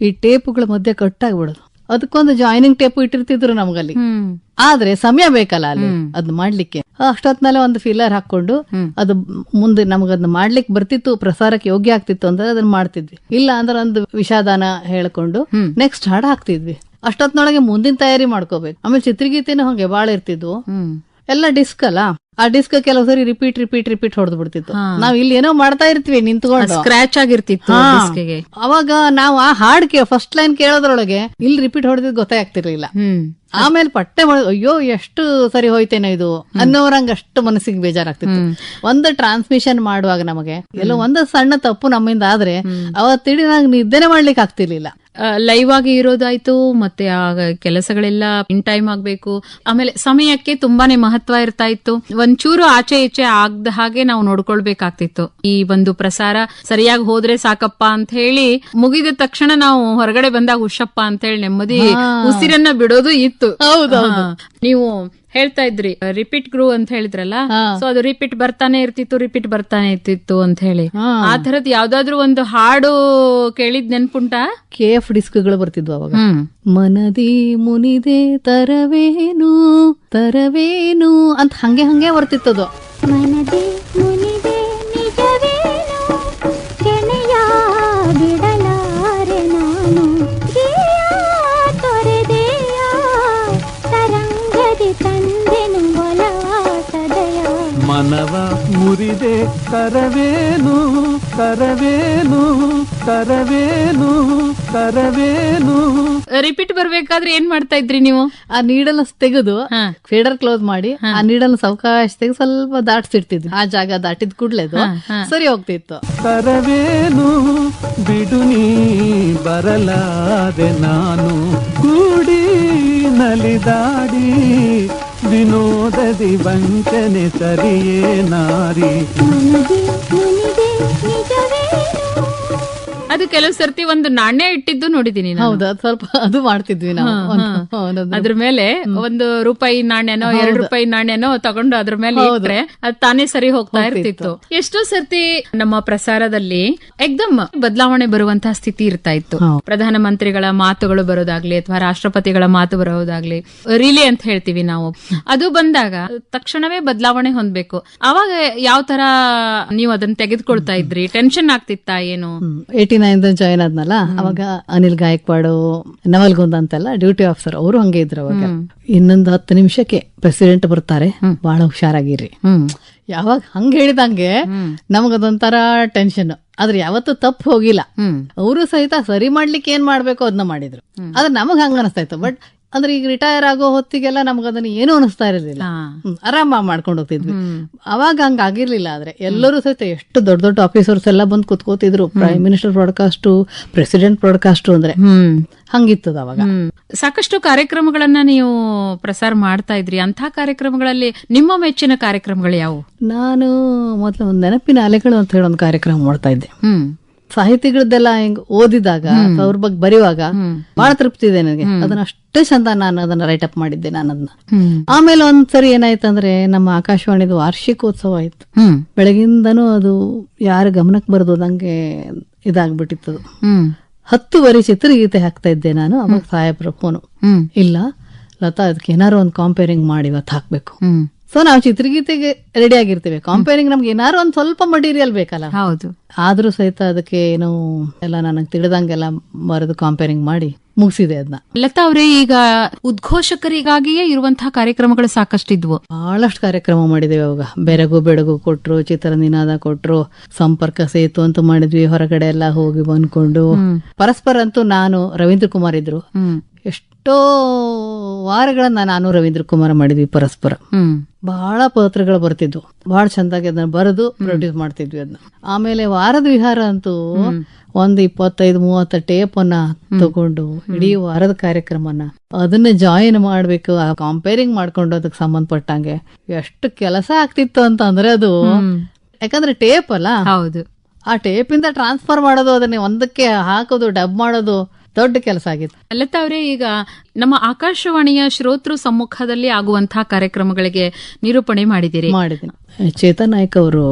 ಈ ಟೇಪ್ಗಳ ಮಧ್ಯೆ ಕಟ್ಟಾಗ್ಬಿಡೋದು. ಅದಕ್ಕೊಂದು ಜಾಯ್ನಿಂಗ್ ಟೇಪ್ ಇಟ್ಟಿರ್ತಿದ್ರು ನಮ್ಗಲ್ಲಿ. ಆದ್ರೆ ಸಮಯ ಬೇಕಲ್ಲ ಅಲ್ಲಿ ಅದ್ ಮಾಡ್ಲಿಕ್ಕೆ. ಅಷ್ಟೊತ್ನಲ್ಲೇ ಒಂದು ಫಿಲ್ಲರ್ ಹಾಕೊಂಡು ಅದು ಮುಂದೆ ನಮಗದನ್ನ ಮಾಡ್ಲಿಕ್ಕೆ ಬರ್ತಿತ್ತು, ಪ್ರಸಾರಕ್ಕೆ ಯೋಗ್ಯ ಆಗ್ತಿತ್ತು ಅಂದ್ರೆ ಅದನ್ನ ಮಾಡ್ತಿದ್ವಿ. ಇಲ್ಲ ಅಂದ್ರೆ ಒಂದು ವಿಷಾದಾನ ಹೇಳ್ಕೊಂಡು ನೆಕ್ಸ್ಟ್ ಹಾಡ್ ಹಾಕ್ತಿದ್ವಿ. ಅಷ್ಟೊತ್ನೊಳಗೆ ಮುಂದಿನ ತಯಾರಿ ಮಾಡ್ಕೋಬೇಕು. ಆಮೇಲೆ ಚಿತ್ರಗೀತೆನೂ ಹಂಗೆ ಬಾಳ ಇರ್ತಿದ್ವು. ಎಲ್ಲ ಡಿಸ್ಕ್ ಅಲ್ಲ, ಆ ಡಿಸ್ಕ್ ಕೆಲವು ಸರಿ ರಿಪೀಟ್ ಹೊಡೆದು ಬಿಡ್ತಿತ್ತು. ನಾವ್ ಇಲ್ಲಿ ಏನೋ ಮಾಡ್ತಾ ಇರ್ತೀವಿ ನಿಂತ್ಕೊಂಡು, ಸ್ಕ್ರಾಚ್ ಆಗಿರ್ತಿತ್ತು. ಅವಾಗ ನಾವು ಆ ಹಾಡ್ ಫಸ್ಟ್ ಲೈನ್ ಕೇಳೋದ್ರೊಳಗೆ ಇಲ್ಲಿ ರಿಪೀಟ್ ಹೊಡೆದಿದ್ ಗೊತ್ತೇ ಆಗ್ತಿರ್ಲಿಲ್ಲ. ಆಮೇಲೆ ಪಟ್ಟೆ ಅಯ್ಯೋ ಎಷ್ಟು ಸರಿ ಹೋಯ್ತೇನೋ ಇದು ಅನ್ನೋರಂಗ ಅಷ್ಟು ಮನಸ್ಸಿಗೆ ಬೇಜಾರಾಗ್ತಿತ್ತು. ಒಂದು ಟ್ರಾನ್ಸ್ಮಿಷನ್ ಮಾಡುವಾಗ ನಮಗೆ ಎಲ್ಲೋ ಒಂದು ಸಣ್ಣ ತಪ್ಪು ನಮ್ಮಿಂದ ಆದ್ರೆ ಅವತ್ತಿಡೀ ನಂಗೆ ನಿದ್ದೆನೆ ಮಾಡ್ಲಿಕ್ಕೆ ಆಗ್ತಿರ್ಲಿಲ್ಲ. ಲೈವ್ ಆಗಿ ಇರೋದಾಯ್ತು, ಮತ್ತೆ ಆ ಕೆಲಸಗಳೆಲ್ಲ ಇನ್ ಟೈಮ್ ಆಗ್ಬೇಕು. ಆಮೇಲೆ ಸಮಯಕ್ಕೆ ತುಂಬಾನೇ ಮಹತ್ವ ಇರ್ತಾ ಇತ್ತು. ಒಂಚೂರು ಆಚೆ ಈಚೆ ಆಗದ ಹಾಗೆ ನಾವು ನೋಡ್ಕೊಳ್ಬೇಕಾಗ್ತಿತ್ತು. ಈ ಒಂದು ಪ್ರಸಾರ ಸರಿಯಾಗಿ ಹೋದ್ರೆ ಸಾಕಪ್ಪ ಅಂತ ಹೇಳಿ ಮುಗಿದ ತಕ್ಷಣ ನಾವು ಹೊರಗಡೆ ಬಂದಾಗ ಹುಷಪ್ಪ ಅಂತ ಹೇಳಿ ನೆಮ್ಮದಿ ಉಸಿರನ್ನ ಬಿಡೋದು ಇತ್ತು. ನೀವು ಹೇಳ್ತಾ ಇದ್ರಿ ರಿಪೀಟ್ ಗ್ರೂ ಅಂತ ಹೇಳಿದ್ರಲ್ಲ, ಸೊ ಅದು ರಿಪೀಟ್ ಬರ್ತಾನೆ ಇರ್ತಿತ್ತು ಅಂತ ಹೇಳಿ. ಆ ತರದ್ ಯಾವ್ದಾದ್ರು ಒಂದು ಹಾಡು ಕೇಳಿದ್ ನೆನ್ಪುಂಟಾ? KF ಡಿಸ್ಕ್ಗಳು ಬರ್ತಿದ್ವು ಅವಾಗ. ಮನದಿ ಮುನಿದೆ ತರವೇನು ಅಂತ ಹಂಗೆ ಬರ್ತಿತ್ತದು. ಮನದಿ ಮುನಿದೆ ನಿಜವೇನು ಕೆಣೆಯ ಬಿಡಲಾರೆ ನಾನು ತೊರೆದೆಯ ತರಂಗದಿ ತಂದೆನು ಒಲವಾಟದಯ. ಮನವ ಮುರಿದೆ ಕರವೇನು ರಿಪೀಟ್ ಬರ್ಬೇಕಾದ್ರೆ ಏನ್ ಮಾಡ್ತಾ ಇದ್ರಿ ನೀವು? ಆ ನೀಡಲ್ ತೆಗೆದು ಫೇಡರ್ ಕ್ಲೋಸ್ ಮಾಡಿ ಆ ನೀಡಲ್ ಸಾವಕಾಶ ತೆಗೆದು ಸ್ವಲ್ಪ ದಾಟಿಸಿಡ್ತಿದ್ವಿ. ಆ ಜಾಗ ದಾಟಿದ್ ಕೂಡ್ಲೆದು ಸರಿ ಹೋಗ್ತಿತ್ತು. ಕರವೇನು ಬಿಡು ನೀ ಬರಲಾದೆ ನಾನು ಕೂಡಿ ನಲಿದಾಡಿ ವಿನೋದದಿ ವಂಚನೆ ಸರಿಯೇ ನಾರಿ. ಮನದಿ ಮುನಿದೆ ನಿಜವೇನು. ಅದು ಕೆಲವು ಸರ್ತಿ ಒಂದು ನಾಣ್ಯ ಇಟ್ಟಿದ್ದು ನೋಡಿದೀನಿ. ಹೌದಾ, ಸ್ವಲ್ಪ ಅದು ಮಾಡ್ತಿದ್ವಿ ನಾವು. ಅದ್ರ ಮೇಲೆ ಒಂದು ರೂಪಾಯಿ ನಾಣ್ಯನೋ 2 ರೂಪಾಯಿ ನಾಣ್ಯನೋ ತಗೊಂಡು ಅದ್ರ ಮೇಲೆ ಇಟ್ರೆ ಅದು ತಾನೇ ಸರಿ ಹೋಗ್ತಾ ಇರ್ತಿತ್ತು. ಎಷ್ಟೋ ಸರ್ತಿ ನಮ್ಮ ಪ್ರಸಾರದಲ್ಲಿ ಏಕ್ದಮ್ ಬದಲಾವಣೆ ಬರುವಂತಹ ಸ್ಥಿತಿ ಇರ್ತಾ ಇತ್ತು. ಪ್ರಧಾನಮಂತ್ರಿಗಳ ಮಾತುಗಳು ಬರೋದಾಗ್ಲಿ ಅಥವಾ ರಾಷ್ಟ್ರಪತಿಗಳ ಮಾತು ಬರೋದಾಗ್ಲಿ, ರಿಲೇ ಅಂತ ಹೇಳ್ತೀವಿ ನಾವು, ಅದು ಬಂದಾಗ ತಕ್ಷಣವೇ ಬದಲಾವಣೆ ಹೊಂದ್ಬೇಕು. ಅವಾಗ ಯಾವ ತರ ನೀವು ಅದನ್ನ ತೆಗೆದುಕೊಳ್ತಾ ಇದ್ರಿ? ಟೆನ್ಷನ್ ಆಗ್ತಿತ್ತಾ ಏನು? 89 ಜಾಯಿನ್ ಆದ್ನಲ್ಲ, ಅವಾಗ ಅನಿಲ್ ಗಾಯಕ್ವಾಡು, ನವಲ್ಗುಂದ ಅಂತೆಲ್ಲ ಡ್ಯೂಟಿ ಆಫೀಸರ್ ಅವರು ಹಂಗೆ ಇದ್ರು. ಅವಾಗ ಇನ್ನೊಂದು 10 ನಿಮಿಷಕ್ಕೆ ಪ್ರೆಸಿಡೆಂಟ್ ಬರ್ತಾರೆ, ಬಹಳ ಹುಷಾರಾಗಿರ್ರಿ. ಯಾವಾಗ ಹಂಗ ಹೇಳಿದಂಗೆ ನಮಗದೊಂಥರ ಟೆನ್ಷನ್. ಆದ್ರೆ ಯಾವತ್ತೂ ತಪ್ಪು ಹೋಗಿಲ್ಲ. ಅವರು ಸಹಿತ ಸರಿ ಮಾಡ್ಲಿಕ್ಕೆ ಏನ್ ಮಾಡ್ಬೇಕು ಅದನ್ನ ಮಾಡಿದ್ರು. ಆದ್ರೆ ನಮಗ್ ಹಂಗ ಅನಿಸ್ತಾ ಇತ್ತು. ಬಟ್ ಅಂದ್ರೆ ಈಗ ರಿಟೈರ್ ಆಗೋ ಹೊತ್ತಿಗೆಲ್ಲ ನಮಗದನ್ನ ಏನು ಅನಿಸ್ತಾ ಇರಲಿಲ್ಲ. ಆರಾಮ ಮಾಡ್ಕೊಂಡು ಹೋಗ್ತಿದ್ವಿ. ಅವಾಗ ಹಂಗ ಆಗಿರ್ಲಿಲ್ಲ. ಆದ್ರೆ ಎಲ್ಲರೂ ಸಹಿತ ಎಷ್ಟು ದೊಡ್ಡ ದೊಡ್ಡ ಆಫೀಸರ್ಸ್ ಎಲ್ಲ ಬಂದು ಕುತ್ಕೋತಿದ್ರು. Prime minister broadcast, president broadcast ಅಂದ್ರೆ ಹಂಗಿತ್ತದ ಅವಾಗ. ಸಾಕಷ್ಟು ಕಾರ್ಯಕ್ರಮಗಳನ್ನ ನೀವು ಪ್ರಸಾರ ಮಾಡ್ತಾ ಇದ್ರಿ. ಅಂತ ಕಾರ್ಯಕ್ರಮಗಳಲ್ಲಿ ನಿಮ್ಮ ಮೆಚ್ಚಿನ ಕಾರ್ಯಕ್ರಮಗಳು ಯಾವುವು? ನಾನು ಮೊದಲು ಒಂದು ನೆನಪಿನ ಅಲೆಗಳು ಅಂತ ಹೇಳಿ ಒಂದು ಕಾರ್ಯಕ್ರಮ ಮಾಡ್ತಾ ಇದ್ದೆ. ಸಾಹಿತಿಗಳದ್ದೆಲ್ಲ ಹೆಂಗ್ ಓದಿದಾಗ ಅವ್ರ ಬಗ್ಗೆ ಬರೆಯುವಾಗ ಬಹಳ ತೃಪ್ತಿ ಇದೆ ನನಗೆ. ಅದನ್ನ ಅಷ್ಟೇ ಚಂದ ನಾನು ಅದನ್ನ ರೈಟ್ ಅಪ್ ಮಾಡಿದ್ದೆ ನಾನು ಅದನ್ನ. ಆಮೇಲೆ ಒಂದ್ಸರಿ ಏನಾಯ್ತಂದ್ರೆ ನಮ್ಮ ಆಕಾಶವಾಣಿದು ವಾರ್ಷಿಕೋತ್ಸವ ಆಯ್ತು. ಬೆಳಗಿಂದನೂ ಅದು ಯಾರ ಗಮನಕ್ಕೆ ಬರೋದು ನಂಗೆ ಇದಾಗ್ಬಿಟ್ಟಿತ್ತು. 10 ಚಿತ್ರಗೀತೆ ಹಾಕ್ತಾ ಇದ್ದೆ ನಾನು. ಅವಾಗ ಸಾಹೇಬ್ರ ಫೋನು, ಇಲ್ಲ ಲತಾ ಅದಕ್ಕೆ ಏನಾರು ಒಂದು ಕಾಂಪೇರಿಂಗ್ ಮಾಡಿ ಇವತ್ತು ಹಾಕ್ಬೇಕು. ಸೊ ನಾವು ಚಿತ್ರಗೀತೆಗೆ ರೆಡಿ ಆಗಿರ್ತೀವಿ. ಕಂಪೇರಿಂಗ್ ನಮ್ಗೆ ಏನಾರು ಒಂದ್ ಸ್ವಲ್ಪ ಮಟೀರಿಯಲ್ ಬೇಕಲ್ಲ. ಹೌದು. ಆದ್ರೂ ಸಹಿತ ಅದಕ್ಕೆ ಏನೋ ಎಲ್ಲ ನನಗೆ ತಿಳಿದಂಗೆಲ್ಲ ಬರೆದು ಕಂಪೇರಿಂಗ್ ಮಾಡಿ ಮುಗಿಸಿದೆ ಅದನ್ನ. ಲತಾ ಅವರೇ, ಈಗ ಉದ್ಘೋಷಕರಿಗಾಗಿಯೇ ಇರುವಂತಹ ಕಾರ್ಯಕ್ರಮಗಳು ಸಾಕಷ್ಟಿದ್ವು. ಬಹಳಷ್ಟು ಕಾರ್ಯಕ್ರಮ ಮಾಡಿದೇವೆ ಅವಾಗ. ಬೆರಗು ಬೆಡಗು ಕೊಟ್ರು, ಚಿತ್ರ ನಿನಾದ ಕೊಟ್ರು, ಸಂಪರ್ಕ ಸೇತು ಅಂತ ಮಾಡಿದ್ವಿ. ಹೊರಗಡೆ ಎಲ್ಲ ಹೋಗಿ ಬಂದ್ಕೊಂಡು ಪರಸ್ಪರ ಅಂತೂ ನಾನು ರವೀಂದ್ರ ಕುಮಾರ್ ಇದ್ರು, ಎಷ್ಟೋ ವಾರಗಳನ್ನ ನಾನು ರವೀಂದ್ರ ಕುಮಾರ್ ಮಾಡಿದ್ವಿ ಪರಸ್ಪರ. ಬಹಳ ಪತ್ರಗಳು ಬರ್ತಿದ್ವು, ಬಹಳ ಚಂದಾಗಿ ಅದನ್ನ ಬರೆದು ಪ್ರೊಡ್ಯೂಸ್ ಮಾಡ್ತಿದ್ವಿ ಅದನ್ನ. ಆಮೇಲೆ ವಾರದ ವಿಹಾರ ಅಂತೂ ಒಂದು 25-30 ಟೇಪ್ ಅನ್ನ ತಗೊಂಡು ಇಡೀ ವಾರದ ಕಾರ್ಯಕ್ರಮನ ಅದನ್ನ ಜಾಯಿನ್ ಮಾಡ್ಬೇಕು, ಕಂಪೇರಿಂಗ್ ಮಾಡ್ಕೊಂಡು ಅದಕ್ಕೆ ಸಂಬಂಧಪಟ್ಟಂಗೆ ಎಷ್ಟು ಕೆಲಸ ಆಗ್ತಿತ್ತು ಅಂತ ಅಂದ್ರೆ ಅದು. ಯಾಕಂದ್ರೆ ಟೇಪ್ ಅಲ್ಲ, ಹೌದು, ಆ ಟೇಪ್ ಇಂದ ಟ್ರಾನ್ಸ್ಫರ್ ಮಾಡೋದು, ಅದನ್ನ ಒಂದಕ್ಕೆ ಹಾಕೋದು, ಡಬ್ ಮಾಡೋದು ದೊಡ್ಡ ಕೆಲಸ ಆಗಿತ್ತು. ಲತಾ ಅವರೇ, ಈಗ ನಮ್ಮ ಆಕಾಶವಾಣಿಯ ಶ್ರೋತೃ ಸಮ್ಮುಖದಲ್ಲಿ ಆಗುವಂತಹ ಕಾರ್ಯಕ್ರಮಗಳಿಗೆ ನಿರೂಪಣೆ ಮಾಡಿದ್ದೀರಿ. ಮಾಡಿದ್ದೀನಿ. ಚೇತನ್ ನಾಯ್ಕ್ ಅವರು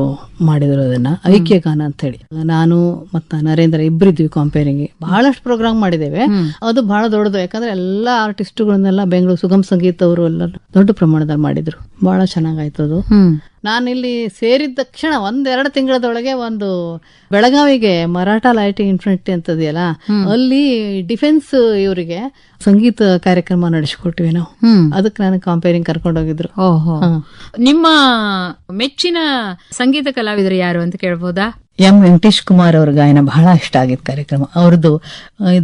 ಮಾಡಿದ್ರು ಅದನ್ನ, ಐಕ್ಯ ಗಾನ ಅಂತ ಹೇಳಿ. ನಾನು ಮತ್ತ ನರೇಂದ್ರ ಇಬ್ಬರಿದ್ವಿ ಕಂಪೇರಿಂಗ್. ಬಹಳಷ್ಟು ಪ್ರೋಗ್ರಾಮ್ ಮಾಡಿದ್ದೇವೆ. ಅದು ಬಹಳ ದೊಡ್ಡದು, ಯಾಕಂದ್ರೆ ಎಲ್ಲಾ ಆರ್ಟಿಸ್ಟ್ಗಳನ್ನೆಲ್ಲ ಬೆಂಗಳೂರು ಸುಗಮ್ ಸಂಗೀತ ಅವರು ಎಲ್ಲ ದೊಡ್ಡ ಪ್ರಮಾಣದಲ್ಲಿ ಮಾಡಿದ್ರು. ಬಹಳ ಚೆನ್ನಾಗಾಯ್ತು ಅದು. ನಾನಿಲ್ಲಿ ಸೇರಿದ ತಕ್ಷಣ 1-2 ತಿಂಗಳದೊಳಗೆ ಒಂದು ಬೆಳಗಾವಿಗೆ ಮರಾಠ ಲೈಟಿಂಗ್ ಇನ್ಫಿನಿಟಿ ಅಂತದೆಯಲ್ಲ, ಅಲ್ಲಿ ಡಿಫೆನ್ಸ್ ಇವರಿಗೆ ಸಂಗೀತ ಕಾರ್ಯಕ್ರಮ ನಡೆಸಿಕೊಟ್ವಿ ನಾವು. ಅದಕ್ಕೆ ನಾನು ಕಂಪೇರಿಂಗ್ ಕರ್ಕೊಂಡು ಹೋಗಿದ್ರು. ಓಹೋ, ನಿಮ್ಮ ಮೆಚ್ಚಿನ ಸಂಗೀತ ಕಲಾವಿದರು ಯಾರು ಅಂತ ಕೇಳ್ಬೋದಾ? ಎಂ ವೆಂಕಟೇಶ್ ಕುಮಾರ್ ಅವ್ರ ಗಾಯನ ಬಹಳ ಇಷ್ಟ ಆಗಿತ್ತು ಕಾರ್ಯಕ್ರಮ. ಅವ್ರದ್ದು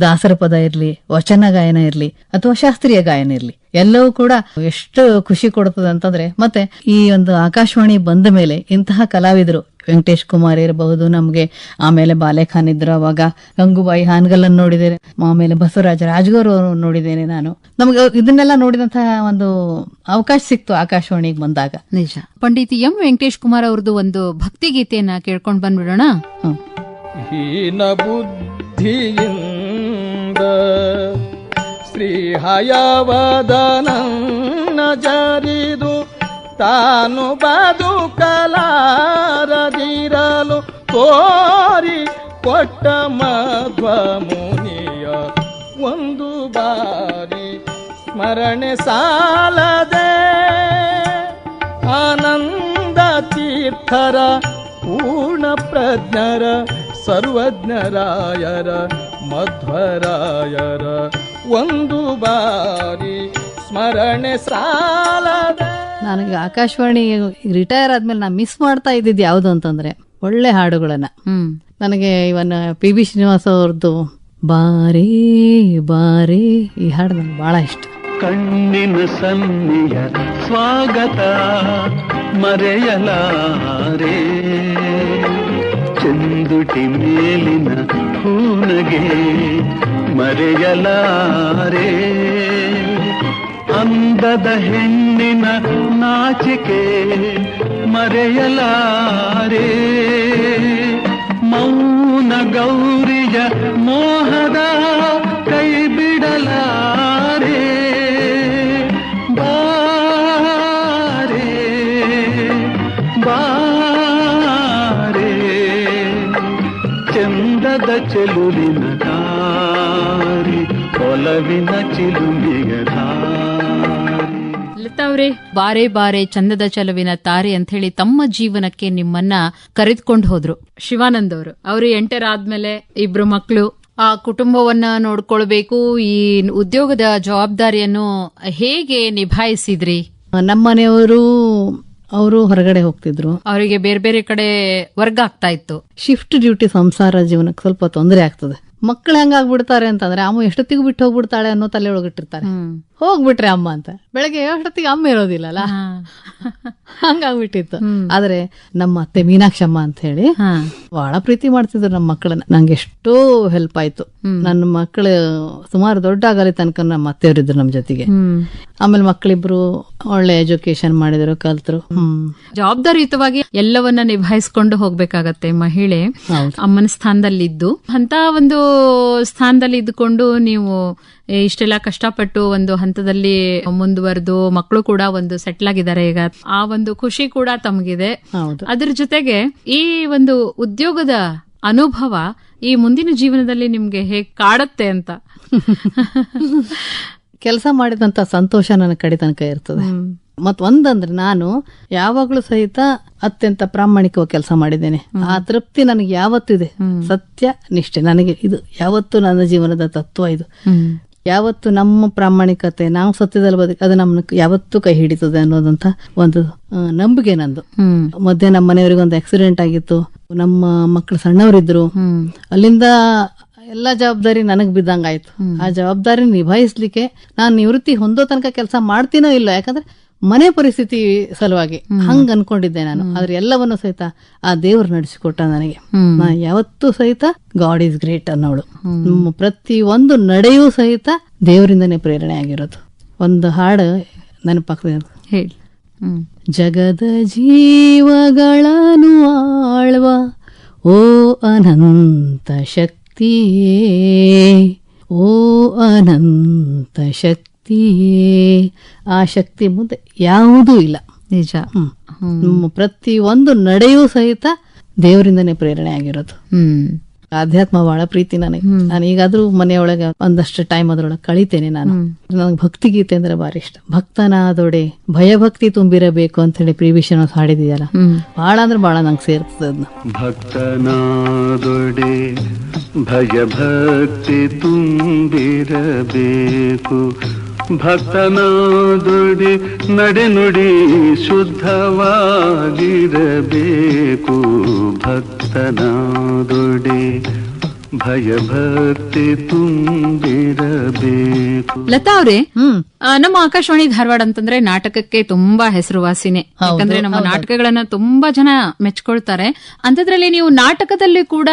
ದಾಸರ ಪದ ಇರ್ಲಿ, ವಚನ ಗಾಯನ ಇರ್ಲಿ, ಅಥವಾ ಶಾಸ್ತ್ರೀಯ ಗಾಯನ ಇರ್ಲಿ, ಎಲ್ಲವೂ ಕೂಡ ಎಷ್ಟು ಖುಷಿ ಕೊಡ್ತದೆ ಅಂತಂದ್ರೆ. ಮತ್ತೆ ಈ ಒಂದು ಆಕಾಶವಾಣಿ ಬಂದ ಮೇಲೆ ಇಂತಹ ಕಲಾವಿದರು ವೆಂಕಟೇಶ್ ಕುಮಾರ್ ಇರಬಹುದು ನಮ್ಗೆ, ಆಮೇಲೆ ಬಾಲೆಖಾನ್ ಇದ್ರು, ಅವಾಗ ಗಂಗೂಬಾಯಿ ಹಾನ್ಗಲ್ಲನ್ನು ನೋಡಿದ್ದೇನೆ, ಆಮೇಲೆ ಬಸವರಾಜ ರಾಜಗೌರ್ ಅವರು ನೋಡಿದ್ದೇನೆ ನಾನು. ನಮ್ಗೆ ಇದನ್ನೆಲ್ಲ ನೋಡಿದಂತಹ ಒಂದು ಅವಕಾಶ ಸಿಕ್ತು ಆಕಾಶವಾಣಿಗೆ ಬಂದಾಗ. ನಿಜ. ಪಂಡಿತ್ ಎಂ ವೆಂಕಟೇಶ್ ಕುಮಾರ್ ಅವ್ರದ್ದು ಒಂದು ಭಕ್ತಿ ಗೀತೆಯನ್ನ ಕೇಳ್ಕೊಂಡ್ ಬಂದ್ಬಿಡೋಣ. ಹೀನ ಬುದ್ಧಿಯಿಂದ ಶ್ರೀ ಹಯವದನನ್ನ ಜರಿದು ತಾನು ಬದುಕಲಾರದಿರಲು ತೋರಿ ಕೊಟ್ಟ ಮಧ್ವ ಮುನಿಯ ಒಂದು ಬಾರಿ ಸ್ಮರಣೆ ಸಾಲದೆ ಆನಂದ ತೀರ್ಥರ ಪೂರ್ಣ ಪ್ರಜ್ಞರ ಸರ್ವಜ್ಞರಾಯರ ಮಧ್ವರಾಯರ ಒಂದು ಬಾರಿ ಸ್ಮರಣೆ ಸಾಲದೆ. ನನಗೆ ಆಕಾಶವಾಣಿ ರಿಟೈರ್ ಆದ್ಮೇಲೆ ನಾ ಮಿಸ್ ಮಾಡ್ತಾ ಇದ್ದಿದ್ದು ಯಾವ್ದು ಅಂತಂದ್ರೆ ಒಳ್ಳೆ ಹಾಡುಗಳನ್ನ. ನನಗೆ ಇವನ್ PB ಶ್ರೀನಿವಾಸ ಅವ್ರದ್ದು ಬಾರೇ ಬಾರೇ ಈ ಹಾಡು ನನಗೆ ಬಹಳ ಇಷ್ಟ. ಕಣ್ಣಿನ ಸನ್ನಿಯ ಸ್ವಾಗತ ಮರೆಯಲಾರೆ, ಚಂದುಟಿ ಮೇಲಿನ ಹೂನಗೆ ಮರೆಯಲಾರೆ, ಅಂದದ ಹೆಣ್ಣಿನ ನಾಚಿಕೆ ಮರೆಯಲಾರೆ, ಮೌನ ಗೌರಿಯ ಮೋಹದ ಕೈ ಬಿಡಲಾರೆ, ಬಾರೆ ಬಾರೆ ಚಂದದ ಚೆಲುವಿನ ದಾರಿ ಒಲವಿನ ಚಿಲುಮಿಗ ದಾರಿ. ಲತಾ ಅವರೇ, ಬಾರೆ ಬಾರೆ ಚಂದದ ಚಲುವಿನ ತಾರೆ ಅಂತ ಹೇಳಿ ತಮ್ಮ ಜೀವನಕ್ಕೆ ನಿಮ್ಮನ್ನ ಕರೆದುಕೊಂಡು ಹೋದ್ರು ಶಿವಾನಂದ್ ಅವರು. ಅವರು ಎಂಟರಾದ್ಮೇಲೆ 2 ಮಕ್ಕಳು, ಆ ಕುಟುಂಬವನ್ನ ನೋಡ್ಕೊಳ್ಬೇಕು, ಈ ಉದ್ಯೋಗದ ಜವಾಬ್ದಾರಿಯನ್ನು ಹೇಗೆ ನಿಭಾಯಿಸಿದ್ರಿ? ನಮ್ಮನೆಯವರು ಅವರು ಹೊರಗಡೆ ಹೋಗ್ತಿದ್ರು, ಅವರಿಗೆ ಬೇರೆ ಬೇರೆ ಕಡೆ ವರ್ಗ ಆಗ್ತಾ ಇತ್ತು. ಶಿಫ್ಟ್ ಡ್ಯೂಟಿ ಸಂಸಾರ ಜೀವನಕ್ಕೆ ಸ್ವಲ್ಪ ತೊಂದರೆ ಆಗ್ತದೆ. ಮಕ್ಕಳು ಹೆಂಗಾಗ್ಬಿಡ್ತಾರೆ ಅಂತಂದ್ರೆ ಅಮ್ಮ ಎಷ್ಟೊತ್ತಿಗೂ ಬಿಟ್ಟು ಹೋಗ್ಬಿಡ್ತಾಳೆ ಅನ್ನೋ ತಲೆ ಒಳಗಿಟ್ಟಿರ್ತಾರೆ. ಹೋಗ್ಬಿಟ್ರೆ ಅಮ್ಮ ಅಂತ, ಬೆಳಗ್ಗೆ ಎಷ್ಟೊತ್ತಿಗೆ ಅಮ್ಮ ಇರೋದಿಲ್ಲಲ್ಲ, ಹಂಗಾಗ್ಬಿಟ್ಟಿತ್ತು. ಆದ್ರೆ ನಮ್ಮ ಅತ್ತೆ ಮೀನಾಕ್ಷಮ್ಮ ಅಂತ ಹೇಳಿ ಬಹಳ ಪ್ರೀತಿ ಮಾಡ್ತಿದ್ರು ನಮ್ಮ ಮಕ್ಕಳನ್ನ. ನಂಗೆ ಎಷ್ಟೋ ಹೆಲ್ಪ್ ಆಯ್ತು. ನನ್ನ ಮಕ್ಕಳು ಸುಮಾರು ದೊಡ್ಡ ಆಗಲಿ ತನಕ ನಮ್ಮ ಅತ್ತೆಯವರಿದ್ರು ನಮ್ ಜೊತೆಗೆ. ಆಮೇಲೆ ಮಕ್ಕಳಿಬ್ರು ಒಳ್ಳೆ ಎಜುಕೇಶನ್ ಮಾಡಿದ್ರು, ಕಲ್ತರು. ಜವಾಬ್ದಾರಿಯುತವಾಗಿ ಎಲ್ಲವನ್ನ ನಿಭಾಯಿಸ್ಕೊಂಡು ಹೋಗ್ಬೇಕಾಗತ್ತೆ ಮಹಿಳೆ. ಅಮ್ಮನ ಸ್ಥಾನದಲ್ಲಿದ್ದು ಅಂತ ಒಂದು ಸ್ಥಾನದಲ್ಲಿ ಇದ್ದುಕೊಂಡು ನೀವು ಇಷ್ಟೆಲ್ಲ ಕಷ್ಟಪಟ್ಟು ಒಂದು ಹಂತದಲ್ಲಿ ಮುಂದುವರೆದು ಮಕ್ಕಳು ಕೂಡ ಒಂದು ಸೆಟ್ಲ್ ಆಗಿದ್ದಾರೆ ಈಗ. ಆ ಒಂದು ಖುಷಿ ಕೂಡ ತಮಗಿದೆ. ಅದ್ರ ಜೊತೆಗೆ ಈ ಒಂದು ಉದ್ಯೋಗದ ಅನುಭವ ಈ ಮುಂದಿನ ಜೀವನದಲ್ಲಿ ನಿಮ್ಗೆ ಹೇಗ್ ಕಾಡತ್ತೆ ಅಂತ. ಕೆಲಸ ಮಾಡಿದಂತ ಸಂತೋಷ ನನ್ನ ಕಡೆ ತನಕ ಇರ್ತದೆ. ಮತ್ ಒಂದಂದ್ರೆ ನಾನು ಯಾವಾಗ್ಲೂ ಸಹಿತ ಅತ್ಯಂತ ಪ್ರಾಮಾಣಿಕವಾಗಿ ಕೆಲಸ ಮಾಡಿದ್ದೇನೆ. ಆ ತೃಪ್ತಿ ನನಗೆ ಯಾವತ್ತಿದೆ. ಸತ್ಯ ನಿಷ್ಠೆ ನನಗೆ ಇದು ಯಾವತ್ತು ನನ್ನ ಜೀವನದ ತತ್ವ ಇದು. ಯಾವತ್ತು ನಮ್ಮ ಪ್ರಾಮಾಣಿಕತೆ, ನಾವು ಸತ್ಯದಲ್ಲಿ ಅದು ನಮ್ಮನ್ನ ಯಾವತ್ತೂ ಕೈ ಹಿಡಿತದೆ ಅನ್ನೋದಂತ ಒಂದು ನಂಬಿಕೆ ನಂದು. ಮಧ್ಯೆ ನಮ್ಮ ಮನೆಯವರಿಗೆ ಒಂದು ಆಕ್ಸಿಡೆಂಟ್ ಆಗಿತ್ತು. ನಮ್ಮ ಮಕ್ಕಳು ಸಣ್ಣವರಿದ್ರು. ಅಲ್ಲಿಂದ ಎಲ್ಲಾ ಜವಾಬ್ದಾರಿ ನನಗ್ ಬಿದ್ದಂಗಾಯ್ತು. ಆ ಜವಾಬ್ದಾರಿ ನಿಭಾಯಿಸ್ಲಿಕ್ಕೆ ನಾನು ನಿವೃತ್ತಿ ಹೊಂದೋ ತನಕ ಕೆಲಸ ಮಾಡ್ತೀನೋ ಇಲ್ಲ, ಯಾಕಂದ್ರೆ ಮನೆ ಪರಿಸ್ಥಿತಿ ಸಲುವಾಗಿ ಹಂಗ ಅನ್ಕೊಂಡಿದ್ದೆ ನಾನು. ಆದ್ರೆ ಎಲ್ಲವನ್ನೂ ಸಹಿತ ಆ ದೇವ್ರು ನಡೆಸಿಕೊಟ್ಟ ನನಗೆ. ನಾ ಯಾವತ್ತೂ ಸಹಿತ ಗಾಡ್ ಈಸ್ ಗ್ರೇಟ್ ಅನ್ನೋಳು. ಪ್ರತಿ ಒಂದು ನಡೆಯೂ ಸಹಿತ ದೇವರಿಂದನೇ ಪ್ರೇರಣೆ ಆಗಿರೋದು. ಒಂದು ಹಾಡು ನೆನಪಾಗ್ತದೆ ಹೇಳಿ. ಜಗದ ಜೀವಗಳನ್ನು ಆಳ್ವ ಓ ಅನಂತ ಶಕ್ತಿಯೇ, ಓ ಅನಂತ ಶಕ್ತಿಯೇ. ಆ ಶಕ್ತಿ ಮುಂದೆ ಯಾವುದೂ ಇಲ್ಲ. ನಿಜ. ಪ್ರತಿ ಒಂದು ನಡೆಯೂ ಸಹಿತ ದೇವರಿಂದನೇ ಪ್ರೇರಣೆ ಆಗಿರೋದು. ಆಧ್ಯಾತ್ಮ ಬಹಳ ಪ್ರೀತಿ ನನಗೆ. ನಾನು ಈಗಾದ್ರೂ ಮನೆಯೊಳಗೆ ಒಂದಷ್ಟು ಟೈಮ್ ಅದ್ರೊಳಗೆ ಕಳಿತೇನೆ. ನನಗೆ ಭಕ್ತಿ ಗೀತೆ ಅಂದ್ರೆ ಬಾರಿ ಇಷ್ಟ. ಭಕ್ತನಾದೊಡೆ ಭಯಭಕ್ತಿ ತುಂಬಿರಬೇಕು ಅಂತ ಹೇಳಿ ಪ್ರಿವಿಷನ್ ಹಾಡಿದೆಯಲ್ಲ, ಬಹಳ ಅಂದ್ರೆ ಬಹಳ ನಂಗೆ ಸೇರ್ತದೆ ಅದನ್ನ. ಭಕ್ತನಾದೊಡೆ ಭಯಭಕ್ತಿ ತುಂಬಿರಬೇಕು, ಭಕ್ತನಾದೊಡೆ ನಡೆ ನುಡಿ ಶುದ್ಧವಾಗಿರಬೇಕು, ಭಕ್ತನಾದೊಡೆ ಭಯಭಕ್ತಿ ತುಂಬಿರಬೇಕು. ಲತಾ ಅವ್ರೆ, ನಮ್ಮ ಆಕಾಶವಾಣಿ ಧಾರವಾಡ ಅಂತಂದ್ರೆ ನಾಟಕಕ್ಕೆ ತುಂಬಾ ಹೆಸರುವಾಸಿನೇ. ಯಾಕಂದ್ರೆ ನಮ್ಮ ನಾಟಕಗಳನ್ನ ತುಂಬಾ ಜನ ಮೆಚ್ಕೊಳ್ತಾರೆ. ಅಂತದ್ರಲ್ಲಿ ನೀವು ನಾಟಕದಲ್ಲಿ ಕೂಡ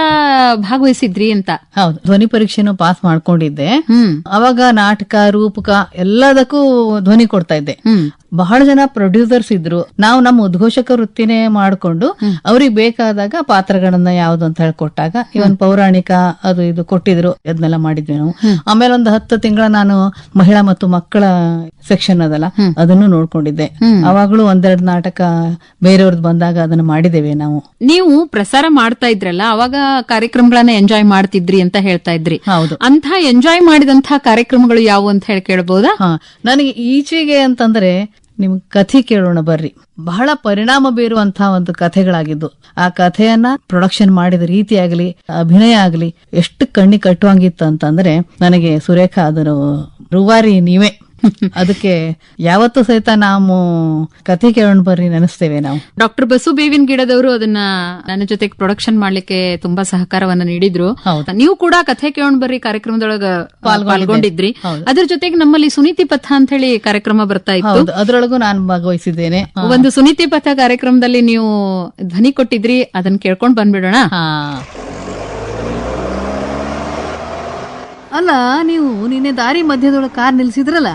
ಭಾಗವಹಿಸಿದ್ರಿ ಅಂತ. ಹೌದು, ಧ್ವನಿ ಪರೀಕ್ಷೆನೂ ಪಾಸ್ ಮಾಡ್ಕೊಂಡಿದ್ದೆ. ಅವಾಗ ನಾಟಕ ರೂಪಕ ಎಲ್ಲದಕ್ಕೂ ಧ್ವನಿ ಕೊಡ್ತಾ ಇದ್ದೆ. ಬಹಳ ಜನ ಪ್ರೊಡ್ಯೂಸರ್ಸ್ ಇದ್ರು. ನಾವು ನಮ್ಮ ಉದ್ಘೋಷಕ ವೃತ್ತಿನೇ ಮಾಡ್ಕೊಂಡು ಅವ್ರಿಗೆ ಬೇಕಾದಾಗ ಪಾತ್ರಗಳನ್ನ ಯಾವ್ದು ಅಂತ ಹೇಳ್ಕೊಟ್ಟಾಗ ಇವನ್ ಪೌರಾಣಿಕ ಅದು ಇದು ಕೊಟ್ಟಿದ್ರು, ಅದನ್ನೆಲ್ಲ ಮಾಡಿದ್ವಿ ನಾವು. ಆಮೇಲೆ ಒಂದು 10 ತಿಂಗಳ ನಾನು ಮಹಿಳಾ ಮತ್ತು ಮಕ್ಕಳ ಸೆಕ್ಷನ್ ಅದಲ್ಲ, ಅದನ್ನು ನೋಡ್ಕೊಂಡಿದ್ದೆ. ಅವಾಗ್ಲೂ ಒಂದೆರಡು ನಾಟಕ ಬೇರೆಯವ್ರದ್ದು ಬಂದಾಗ ಅದನ್ನ ಮಾಡಿದ್ದೇವೆ ನಾವು. ನೀವು ಪ್ರಸಾರ ಮಾಡ್ತಾ ಇದ್ರಲ್ಲ, ಅವಾಗ ಕಾರ್ಯಕ್ರಮಗಳನ್ನ ಎಂಜಾಯ್ ಮಾಡ್ತಿದ್ರಿ ಅಂತ ಹೇಳ್ತಾ ಇದ್ರಿ. ಹೌದು. ಅಂತ ಎಂಜಾಯ್ ಮಾಡಿದಂತಹ ಕಾರ್ಯಕ್ರಮಗಳು ಯಾವುವು ಅಂತ ಹೇಳಿ ಕೇಳಬಹುದಾ? ನನಗೆ ಈಚೆಗೆ ಅಂತಂದ್ರೆ ನಿಮ್ಗೆ ಕಥೆ ಕೇಳೋಣ ಬರ್ರಿ, ಬಹಳ ಪರಿಣಾಮ ಬೀರುವಂತಹ ಒಂದು ಕಥೆಗಳಾಗಿದ್ದು. ಆ ಕಥೆಯನ್ನ ಪ್ರೊಡಕ್ಷನ್ ಮಾಡಿದ ರೀತಿ ಆಗ್ಲಿ, ಅಭಿನಯ ಆಗ್ಲಿ ಎಷ್ಟು ಕಣ್ಣಿ ಕಟ್ಟುವಂಗಿತ್ತು ಅಂತಂದ್ರೆ ನನಗೆ ಸುರೇಖಾ ಅದರ ರೂವಾರಿ ನೀವೇ. ಅದಕ್ಕೆ ಯಾವತ್ತೂ ಸಹಿತ ನಾವು ಕಥೆ ಕೇಳೋಣ ಬರ್ರಿ ನೆನೆಸ್ತೇವೆ ನಾವು. ಡಾಕ್ಟರ್ ಬಸು ಬೇವಿನ ಗಿಡದವರು ಅದನ್ನ ನನ್ನ ಜೊತೆಗೆ ಪ್ರೊಡಕ್ಷನ್ ಮಾಡ್ಲಿಕ್ಕೆ ತುಂಬಾ ಸಹಕಾರವನ್ನ ನೀಡಿದ್ರು. ನೀವು ಕೂಡ ಕಥೆ ಕೇಳೋಣ ಬರ್ರಿ ಕಾರ್ಯಕ್ರಮದೊಳಗ ಪಾಲ್ಗೊಂಡಿದ್ರಿ. ಅದ್ರ ಜೊತೆಗೆ ನಮ್ಮಲ್ಲಿ ಸುನೀತಿ ಪಥ ಅಂತ ಹೇಳಿ ಕಾರ್ಯಕ್ರಮ ಬರ್ತಾ ಇತ್ತು, ಅದರೊಳಗೂ ನಾನು ಭಾಗವಹಿಸಿದ್ದೇನೆ. ಒಂದು ಸುನೀತಿ ಪಥ ಕಾರ್ಯಕ್ರಮದಲ್ಲಿ ನೀವು ಧ್ವನಿ ಕೊಟ್ಟಿದ್ರಿ, ಅದನ್ನ ಕೇಳ್ಕೊಂಡ್ ಬಂದ್ಬಿಡೋಣ. ಅಲ್ಲ, ನೀವು ನಿನ್ನೆ ದಾರಿ ಮಧ್ಯದೊಳಗೆ ಕಾರ್ ನಿಲ್ಸಿದ್ರಲ್ಲ,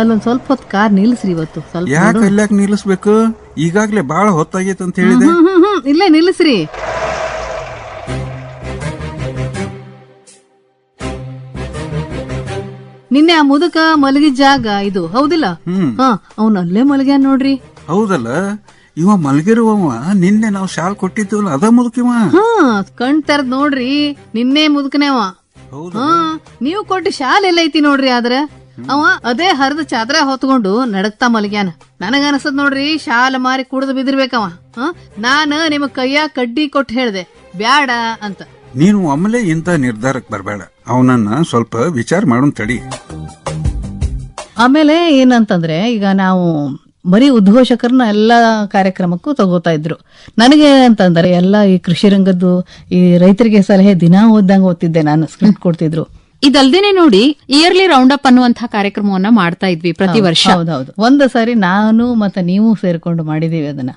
ಅಲ್ಲೊಂದ್ ಸ್ವಲ್ಪ ಹೊತ್ತು ಕಾರ್ ನಿಲ್ಸ್ರಿ ಇವತ್ತು. ಸ್ವಲ್ಪ ಯಾಕೆ ನಿಲ್ಲಿಸ್ಬೇಕು? ಈಗಾಗ್ಲೇ ಬಹಳ ಹೊತ್ತಾಗೈತೆ ಅಂತ ಹೇಳಿದೆ. ಇಲ್ಲೇ ನಿಲ್ಲಿಸ್ರಿ. ನಿನ್ನೆ ಆ ಮುದುಕ ಮಲಗಿದ ಜಾಗ ಇದು ಹೌದಿಲ್ಲ? ಅವ್ನ ಅಲ್ಲೇ ಮಲಗ್ಯಾನ ನೋಡ್ರಿ. ಹೌದಲ್ಲ, ಇವ ಮಲಗಿರುವವ ನಿನ್ನೆ ನಾವು ಶಾಲ್ ಕೊಟ್ಟಿದ್ದೀವಲ್ಲ, ಅದ ಮುದುಕಿವ. ಕಣ್ ತೆರದ್ ನೋಡ್ರಿ, ನಿನ್ನೆ ಮುದುಕನೇವ. ನೀವು ಕೊಟ್ಟು ಶಾಲೆ ಎಲ್ಲ ಐತಿ ನೋಡ್ರಿ. ಆದ್ರ ಅವ ಅದೇ ಹರಿದ ಚಾದ್ರ ಹೊತ್ಕೊಂಡು ನಡಕ್ತಾ ಮಲಗ್ಯಾನ. ನನಗ ಅನಸದ್ ನೋಡ್ರಿ, ಶಾಲ ಮಾರಿ ಕುಡ್ದು ಬಿದಿರ್ಬೇಕವ. ನಾನ ನಿಮ್ ಕೈಯ ಕಡ್ಡಿ ಕೊಟ್ಟು ಹೇಳ್ದೆ ಬ್ಯಾಡ ಅಂತ. ನೀನು ಒಮ್ಮೆಲೆ ಇಂತ ನಿರ್ಧಾರಕ್ಕೆ ಬರಬೇಡ, ಅವನನ್ನ ಸ್ವಲ್ಪ ವಿಚಾರ ಮಾಡೋನ್ ತಡಿ. ಆಮೇಲೆ ಏನಂತಂದ್ರೆ, ಈಗ ನಾವು ಬರೀ ಉದ್ಘೋಷಕರನ್ನ ಎಲ್ಲಾ ಕಾರ್ಯಕ್ರಮಕ್ಕೂ ತಗೋತಾ ಇದ್ರು. ನನಗೆ ಅಂತಂದ್ರೆ ಎಲ್ಲ ಈ ಕೃಷಿ ರಂಗದ್ದು ಈ ರೈತರಿಗೆ ಸಲಹೆ ದಿನಾ ಓದ್ದಂಗ ಓದ್ತಿದ್ದೆ ನಾನು. ಸ್ಕ್ರಿಪ್ಟ್ ಕೊಡ್ತಿದ್ರು. ಇದಲ್ದೇನೆ ನೋಡಿ, ಇಯರ್ಲಿ ರೌಂಡ್ ಅಪ್ ಅನ್ನುವಂತಹ ಕಾರ್ಯಕ್ರಮವನ್ನ ಮಾಡ್ತಾ ಇದ್ವಿ ಪ್ರತಿ ವರ್ಷ. ಹೌದೌದು. ಒಂದು ಸಾರಿ ನಾನು ಮತ್ತೆ ನೀವು ಸೇರ್ಕೊಂಡು ಮಾಡಿದೀವಿ ಅದನ್ನ.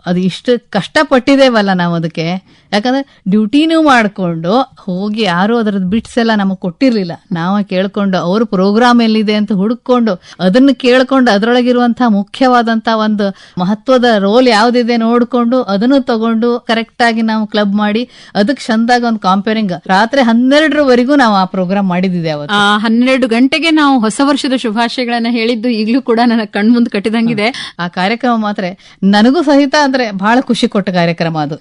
ಅದು ಇಷ್ಟು ಕಷ್ಟಪಟ್ಟಿದ್ದೇವಲ್ಲ ನಾವು ಅದಕ್ಕೆ. ಯಾಕಂದ್ರೆ ಡ್ಯೂಟಿನೂ ಮಾಡ್ಕೊಂಡು ಹೋಗಿ ಯಾರು ಅದರದ್ದು ಬಿಟ್ಸ್ ಎಲ್ಲ ನಮಗ್ ಕೊಟ್ಟಿರ್ಲಿಲ್ಲ. ನಾವ ಕೇಳ್ಕೊಂಡು ಅವ್ರ ಪ್ರೋಗ್ರಾಮ್ ಎಲ್ಲಿದೆ ಅಂತ ಹುಡುಕೊಂಡು ಅದನ್ನ ಕೇಳ್ಕೊಂಡು ಅದ್ರೊಳಗಿರುವಂತಹ ಮುಖ್ಯವಾದಂತಹ ಒಂದು ಮಹತ್ವದ ರೋಲ್ ಯಾವ್ದಿದೆ ನೋಡ್ಕೊಂಡು ಅದನ್ನು ತಗೊಂಡು ಕರೆಕ್ಟ್ ಆಗಿ ನಾವು ಕ್ಲಬ್ ಮಾಡಿ ಅದಕ್ಕೆ ಚಂದಾಗ ಒಂದು ಕಾಂಪೇರಿಂಗ್ ರಾತ್ರಿ 12ರವರೆಗೂ ನಾವು ಆ ಪ್ರೋಗ್ರಾಮ್ ಮಾಡಿದ್ದಿದೆ ಅವತ್ತು. 12 ಗಂಟೆಗೆ ನಾವು ಹೊಸ ವರ್ಷದ ಶುಭಾಶಯಗಳನ್ನ ಹೇಳಿದ್ದು ಈಗಲೂ ಕೂಡ ನನ್ನ ಕಣ್ಮುಂದ್ ಕಟ್ಟಿದಂಗಿದೆ. ಆ ಕಾರ್ಯಕ್ರಮ ಮಾತ್ರ ನನಗೂ ಸಹಿತ ಅಂದ್ರೆ ಬಹಳ ಖುಷಿ ಕೊಟ್ಟ ಕಾರ್ಯಕ್ರಮ ಅದು.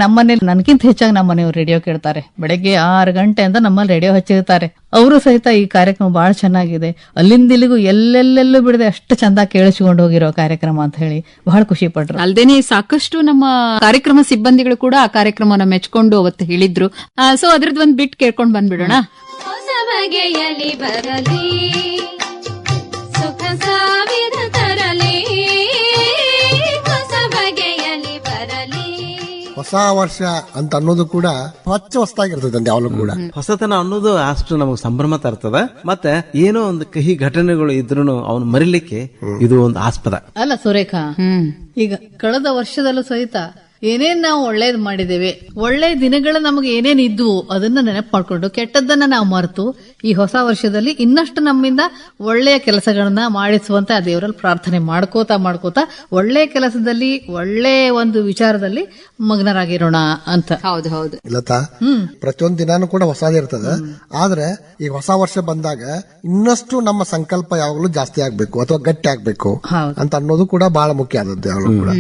ನಮ್ಮನೇಲಿ ನನ್ಗಿಂತ ಹೆಚ್ಚಾಗಿ ನಮ್ಮ ಮನೆಯವರು ರೇಡಿಯೋ ಕೇಳ್ತಾರೆ. ಬೆಳಗ್ಗೆ 6 ಗಂಟೆ ಅಂತ ನಮ್ಮಲ್ಲಿ ರೇಡಿಯೋ ಹಚ್ಚಿರ್ತಾರೆ. ಅವರು ಸಹಿತ ಈ ಕಾರ್ಯಕ್ರಮ ಬಹಳ ಚೆನ್ನಾಗಿದೆ, ಅಲ್ಲಿಂದ ಇಲ್ಲಿಗೂ ಎಲ್ಲೆಲ್ಲೆಲ್ಲೂ ಬಿಡದೆ ಅಷ್ಟು ಚಂದ ಕೇಳಿಸಿಕೊಂಡು ಹೋಗಿರೋ ಕಾರ್ಯಕ್ರಮ ಅಂತ ಹೇಳಿ ಬಹಳ ಖುಷಿ ಪಟ್ರು. ಅಲ್ದೇನೆ ಸಾಕಷ್ಟು ನಮ್ಮ ಕಾರ್ಯಕ್ರಮ ಸಿಬ್ಬಂದಿಗಳು ಕೂಡ ಆ ಕಾರ್ಯಕ್ರಮನ ಮೆಚ್ಕೊಂಡು ಅವತ್ತು ಹೇಳಿದ್ರು. ಸೊ ಅದ್ರದ್ದು ಒಂದ್ ಬಿಟ್ ಕೇಳ್ಕೊಂಡ್ ಬಂದ್ಬಿಡೋಣ. ಹೊಸ ಬಗೆಯಲ್ಲಿ ಬರಲಿ, ಸುಖ ಸಾವಿರ ತರಲಿ, ಹೊಸ ಬಗೆಯಲ್ಲಿ ಬರಲಿ. ಹೊಸ ವರ್ಷ ಅಂತ ಅನ್ನೋದು ಕೂಡ ಹೊಸದಾಗಿರ್ತದೆ ಯಾವಾಗಲೂ ಕೂಡ. ಹೊಸತನ ಅನ್ನೋದು ಅಷ್ಟು ನಮಗೆ ಸಂಭ್ರಮ ತರ್ತದ. ಮತ್ತೆ ಏನೋ ಒಂದು ಕಹಿ ಘಟನೆಗಳು ಇದ್ರೂ ಅವನು ಮರಿಲಿಕ್ಕೆ ಇದು ಒಂದು ಆಸ್ಪದ ಅಲ್ಲ ಸುರೇಖಾ. ಈಗ ಕಳೆದ ವರ್ಷದಲ್ಲೂ ಸಹಿತ ಏನೇನ್ ನಾವು ಒಳ್ಳೇದ್ ಮಾಡಿದ್ದೇವೆ, ಒಳ್ಳೆ ದಿನಗಳು ನಮಗೆ ಏನೇನ್ ಇದ್ವು ಅದನ್ನ ನೆನಪು ಮಾಡ್ಕೊಂಡು ಕೆಟ್ಟದ್ದನ್ನ ನಾವು ಮರೆತು ಈ ಹೊಸ ವರ್ಷದಲ್ಲಿ ಇನ್ನಷ್ಟು ನಮ್ಮಿಂದ ಒಳ್ಳೆಯ ಕೆಲಸಗಳನ್ನ ಮಾಡಿಸುವಂತ ಆ ದೇವರಲ್ಲಿ ಪ್ರಾರ್ಥನೆ ಮಾಡ್ಕೋತಾ ಒಳ್ಳೆ ಕೆಲಸದಲ್ಲಿ ಒಳ್ಳೆ ಒಂದು ವಿಚಾರದಲ್ಲಿ ಮಗ್ನರಾಗಿರೋಣ ಅಂತ. ಹೌದು ಹೌದು ಇಲ್ಲತಾ ಪ್ರತಿಯೊಂದು ದಿನಾನು ಕೂಡ ಹೊಸದಿರ್ತದೆ. ಆದ್ರೆ ಈ ಹೊಸ ವರ್ಷ ಬಂದಾಗ ಇನ್ನಷ್ಟು ನಮ್ಮ ಸಂಕಲ್ಪ ಯಾವಾಗಲೂ ಜಾಸ್ತಿ ಆಗ್ಬೇಕು ಅಥವಾ ಗಟ್ಟಿ ಆಗ್ಬೇಕು ಅಂತ ಅನ್ನೋದು ಕೂಡ ಬಹಳ ಮುಖ್ಯ ಆದದ್ದು ಯಾವಾಗಲೂ ಕೂಡ.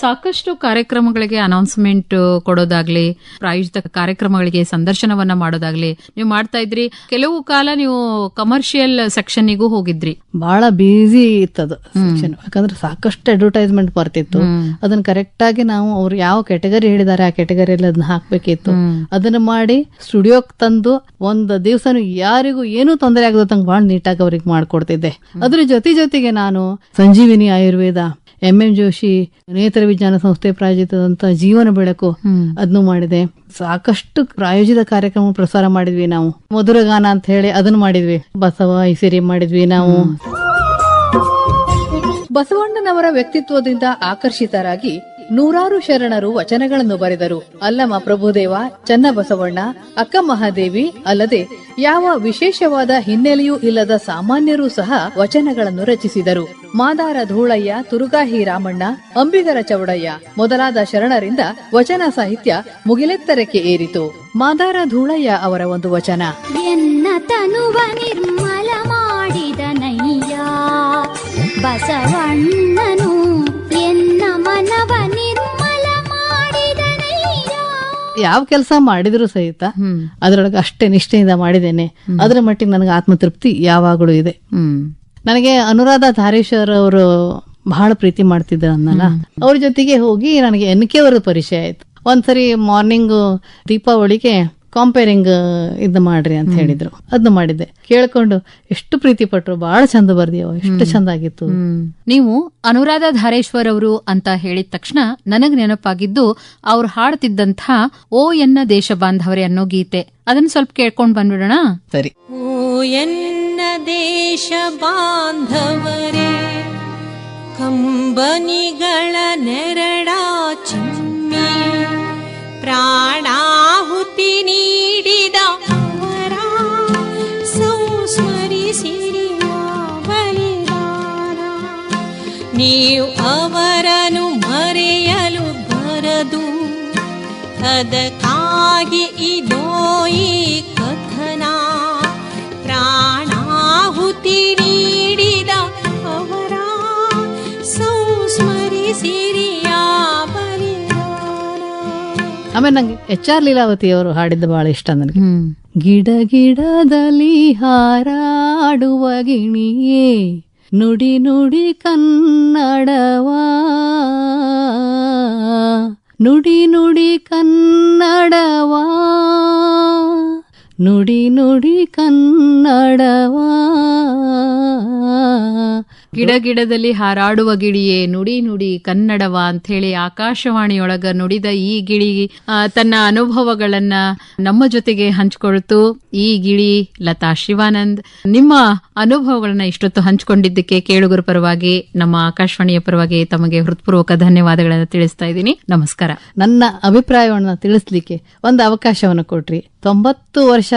ಸಾಕಷ್ಟು ಕಾರ್ಯಕ್ರಮಗಳಿಗೆ ಅನೌನ್ಸ್ಮೆಂಟ್ ಕೊಡೋದಾಗ್ಲಿ, ಪ್ರಾಯೋಜಿತ ಕಾರ್ಯಕ್ರಮಗಳಿಗೆ ಸಂದರ್ಶನವನ್ನ ಮಾಡೋದಾಗ್ಲಿ ನೀವು ಮಾಡ್ತಾ ಇದ್ರಿ. ಕೆಲವು ಕಾಲ ನೀವು ಕಮರ್ಷಿಯಲ್ ಸೆಕ್ಷನ್ನಿಗೂ ಹೋಗಿದ್ರಿ. ಬಹಳ ಬ್ಯುಸಿ ಇತ್ತದು ಸೆಕ್ಷನ್. ಯಾಕಂದ್ರೆ ಸಾಕಷ್ಟು ಅಡ್ವರ್ಟೈಸ್ಮೆಂಟ್ ಬರ್ತಿತ್ತು. ಅದನ್ನ ಕರೆಕ್ಟ್ ಆಗಿ ನಾವು ಅವ್ರು ಯಾವ ಕೆಟಗರಿ ಹೇಳಿದಾರೆ ಆ ಕೆಟಗರಿಯಲ್ಲಿ ಅದನ್ನ ಹಾಕ್ಬೇಕಿತ್ತು. ಅದನ್ನ ಮಾಡಿ ಸ್ಟುಡಿಯೋಕ್ ತಂದು ಒಂದ್ ದಿವ್ಸನು ಯಾರಿಗೂ ಏನೂ ತೊಂದರೆ ಆಗದಂಗ ಬಹಳ ನೀಟಾಗಿ ಅವ್ರಿಗೆ ಮಾಡ್ಕೊಡ್ತಿದ್ದೆ. ಅದ್ರ ಜೊತೆಗೆ ನಾನು ಸಂಜೀವಿನಿ ಆಯುರ್ವೇದ, ಎಂ ಜೋಶಿ ನೇತ್ರ ವಿಜ್ಞಾನ ಸಂಸ್ಥೆ ಪ್ರಾಯೋಜಿತದಂತ ಜೀವನ ಬೆಳಕು ಅದನ್ನು ಮಾಡಿದೆ. ಸಾಕಷ್ಟು ಪ್ರಾಯೋಜಿತ ಕಾರ್ಯಕ್ರಮ ಪ್ರಸಾರ ಮಾಡಿದ್ವಿ ನಾವು. ಮಧುರಗಾನ ಅಂತ ಹೇಳಿ ಅದನ್ನ ಮಾಡಿದ್ವಿ. ಬಸವ ಐಸಿರಿ ಮಾಡಿದ್ವಿ ನಾವು. ಬಸವಣ್ಣನವರ ವ್ಯಕ್ತಿತ್ವದಿಂದ ಆಕರ್ಷಿತರಾಗಿ ನೂರಾರು ಶರಣರು ವಚನಗಳನ್ನು ಬರೆದರು. ಅಲ್ಲಮ ಪ್ರಭುದೇವ, ಚನ್ನಬಸವಣ್ಣ, ಅಕ್ಕ ಮಹಾದೇವಿ ಅಲ್ಲದೆ ಯಾವ ವಿಶೇಷವಾದ ಹಿನ್ನೆಲೆಯೂ ಇಲ್ಲದ ಸಾಮಾನ್ಯರೂ ಸಹ ವಚನಗಳನ್ನು ರಚಿಸಿದರು. ಮಾದಾರ ಧೂಳಯ್ಯ, ತುರುಗಾಹಿ ರಾಮಣ್ಣ, ಅಂಬಿಗರ ಚೌಡಯ್ಯ ಮೊದಲಾದ ಶರಣರಿಂದ ವಚನ ಸಾಹಿತ್ಯ ಮುಗಿಲೆತ್ತರಕ್ಕೆ ಏರಿತು. ಮಾದಾರ ಧೂಳಯ್ಯ ಅವರ ಒಂದು ವಚನ: ಎನ್ನ ತನುವ ನಿರ್ಮಲ ಮಾಡಿದ ನಯ್ಯ ಬಸವಣ್ಣನು, ಎನ್ನ ಮನವ ನಿರ್ಮಲ ಮಾಡಿದ ನಯ್ಯ. ಯಾವ ಕೆಲಸ ಮಾಡಿದ್ರು ಸಹಿತ ಅದರೊಳಗೆ ಅಷ್ಟೇ ನಿಷ್ಠೆಯಿಂದ ಮಾಡಿದ್ದೇನೆ. ಅದರ ಮಟ್ಟಿಗೆ ನನಗೆ ಆತ್ಮತೃಪ್ತಿ ಯಾವಾಗಲೂ ಇದೆ. ನನಗೆ ಅನುರಾಧ ಧಾರೇಶ್ವರ್ ಅವರು ಬಹಳ ಪ್ರೀತಿ ಮಾಡ್ತಿದ್ದ ಅನ್ನಲ್ಲ, ಅವ್ರ ಜೊತೆಗೆ ಹೋಗಿ ನನಗೆ ಎನ್ಕೆ ಅವರ ಪರಿಚಯ ಆಯ್ತು. ಒಂದ್ಸರಿ ಮಾರ್ನಿಂಗ್ ದೀಪಾವಳಿಗೆ ಕಾಂಪೇರಿಂಗ್ ಇದ್ ಮಾಡ್ರಿ ಅಂತ ಹೇಳಿದ್ರು. ಅದನ್ನ ಮಾಡಿದ್ದೆ. ಕೇಳ್ಕೊಂಡು ಎಷ್ಟು ಪ್ರೀತಿ ಪಟ್ರು. ಬಹಳ ಚಂದ ಬರ್ದಿಯವ, ಎಷ್ಟು ಚಂದ ಆಗಿತ್ತು. ನೀವು ಅನುರಾಧ ಧಾರೇಶ್ವರ್ ಅವರು ಅಂತ ಹೇಳಿದ ತಕ್ಷಣ ನನಗ್ ನೆನಪಾಗಿದ್ದು ಅವ್ರು ಹಾಡ್ತಿದ್ದಂಥ ಓ ಎನ್ನ ದೇಶ ಬಾಂಧವರೇ ಅನ್ನೋ ಗೀತೆ. ಅದನ್ನ ಸ್ವಲ್ಪ ಕೇಳ್ಕೊಂಡ್ ಬಂದ್ಬಿಡೋಣ. ಸರಿ. ಓ ಎನ್ನ ದೇಶ ಬಾಂಧವರೇ, ಕಂಬನಿಗಳ ನೆರಳ ಚಿಮ್ಮಿ ಪ್ರಾಣಾಹುತಿ ನೀಡಿದ ಅವರ ಸಂಸ್ಮರಿಸಿರಿ ಬಲಿದಾನ. ನೀವು ಅವರನ್ನು ಮರೆಯಲು ಬರದು, ಅದಕ್ಕಾಗಿ ಇದೋ ಈ ಕಥನ. ಪ್ರಾಣಾಹುತಿ ನೀಡಿದ ಅವರ ಸಂಸ್ಮರಿಸಿರಿ ಆಮೇಲೆ ನಂಗೆ HR ಲೀಲಾವತಿ ಅವರು ಹಾಡಿದ್ದು ಬಹಳ ಇಷ್ಟ ನನಗೆ. ಗಿಡ ಗಿಡದಲ್ಲಿ ಹಾರಾಡುವ ಗಿಣಿಯೇ, ನುಡಿ ನುಡಿ ಕನ್ನಡವಾ, ನುಡಿ ನುಡಿ ಕನ್ನಡವಾ, ನುಡಿ ನುಡಿ ಕನ್ನಡವಾ. ಗಿಡ ಗಿಡದಲ್ಲಿ ಹಾರಾಡುವ ಗಿಳಿಯೇ, ನುಡಿ ನುಡಿ ಕನ್ನಡವ ಅಂತ ಹೇಳಿ ಆಕಾಶವಾಣಿಯೊಳಗ ನುಡಿದ ಈ ಗಿಳಿ ತನ್ನ ಅನುಭವಗಳನ್ನ ನಮ್ಮ ಜೊತೆಗೆ ಹಂಚಿಕೊಳ್ತು. ಈ ಗಿಳಿ ಲತಾ ಶಿವಾನಂದ್. ನಿಮ್ಮ ಅನುಭವಗಳನ್ನ ಇಷ್ಟೊತ್ತು ಹಂಚಿಕೊಂಡಿದ್ದಕ್ಕೆ ಕೇಳುಗರ ಪರವಾಗಿ, ನಮ್ಮ ಆಕಾಶವಾಣಿಯ ಪರವಾಗಿ ತಮಗೆ ಹೃತ್ಪೂರ್ವಕ ಧನ್ಯವಾದಗಳನ್ನ ತಿಳಿಸ್ತಾ ಇದ್ದೀನಿ. ನಮಸ್ಕಾರ. ನನ್ನ ಅಭಿಪ್ರಾಯವನ್ನ ತಿಳಿಸ್ಲಿಕ್ಕೆ ಒಂದು ಅವಕಾಶವನ್ನು ಕೊಟ್ರಿ. 90 ವರ್ಷ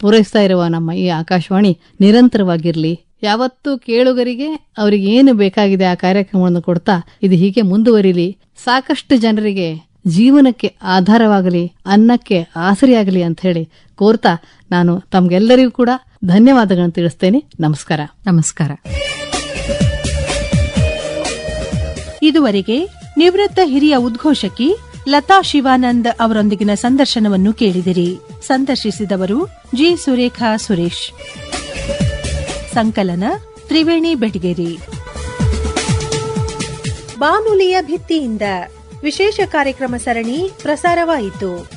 ಪೂರೈಸ್ತಾ ಇರುವ ನಮ್ಮ ಈ ಆಕಾಶವಾಣಿ ನಿರಂತರವಾಗಿರ್ಲಿ. ಯಾವತ್ತೂ ಕೇಳುಗರಿಗೆ ಅವ್ರಿಗೆ ಏನು ಬೇಕಾಗಿದೆ ಆ ಕಾರ್ಯಕ್ರಮವನ್ನು ಕೊಡ್ತಾ ಇದು ಹೀಗೆ ಮುಂದುವರಿಲಿ. ಸಾಕಷ್ಟು ಜನರಿಗೆ ಜೀವನಕ್ಕೆ ಆಧಾರವಾಗಲಿ, ಅನ್ನಕ್ಕೆ ಆಸರಿಯಾಗಲಿ ಅಂತ ಹೇಳಿ ಕೋರ್ತಾ ನಾನು ತಮ್ಗೆಲ್ಲರಿಗೂ ಕೂಡ ಧನ್ಯವಾದಗಳನ್ನು ತಿಳಿಸ್ತೇನೆ. ನಮಸ್ಕಾರ. ನಮಸ್ಕಾರ. ಇದುವರೆಗೆ ನಿವೃತ್ತ ಹಿರಿಯ ಉದ್ಘೋಷಕಿ ಲತಾ ಶಿವಾನಂದ್ ಅವರೊಂದಿಗಿನ ಸಂದರ್ಶನವನ್ನು ಕೇಳಿದಿರಿ. ಸಂದರ್ಶಿಸಿದವರು ಜಿ. ಸುರೇಖಾ ಸುರೇಶ್. ಸಂಕಲನ ತ್ರಿವೇಣಿ ಬೆಟಗೇರಿ. ಬಾನುಲಿಯ ಭಿತ್ತಿಯಿಂದ ವಿಶೇಷ ಕಾರ್ಯಕ್ರಮ ಸರಣಿ ಪ್ರಸಾರವಾಯಿತು.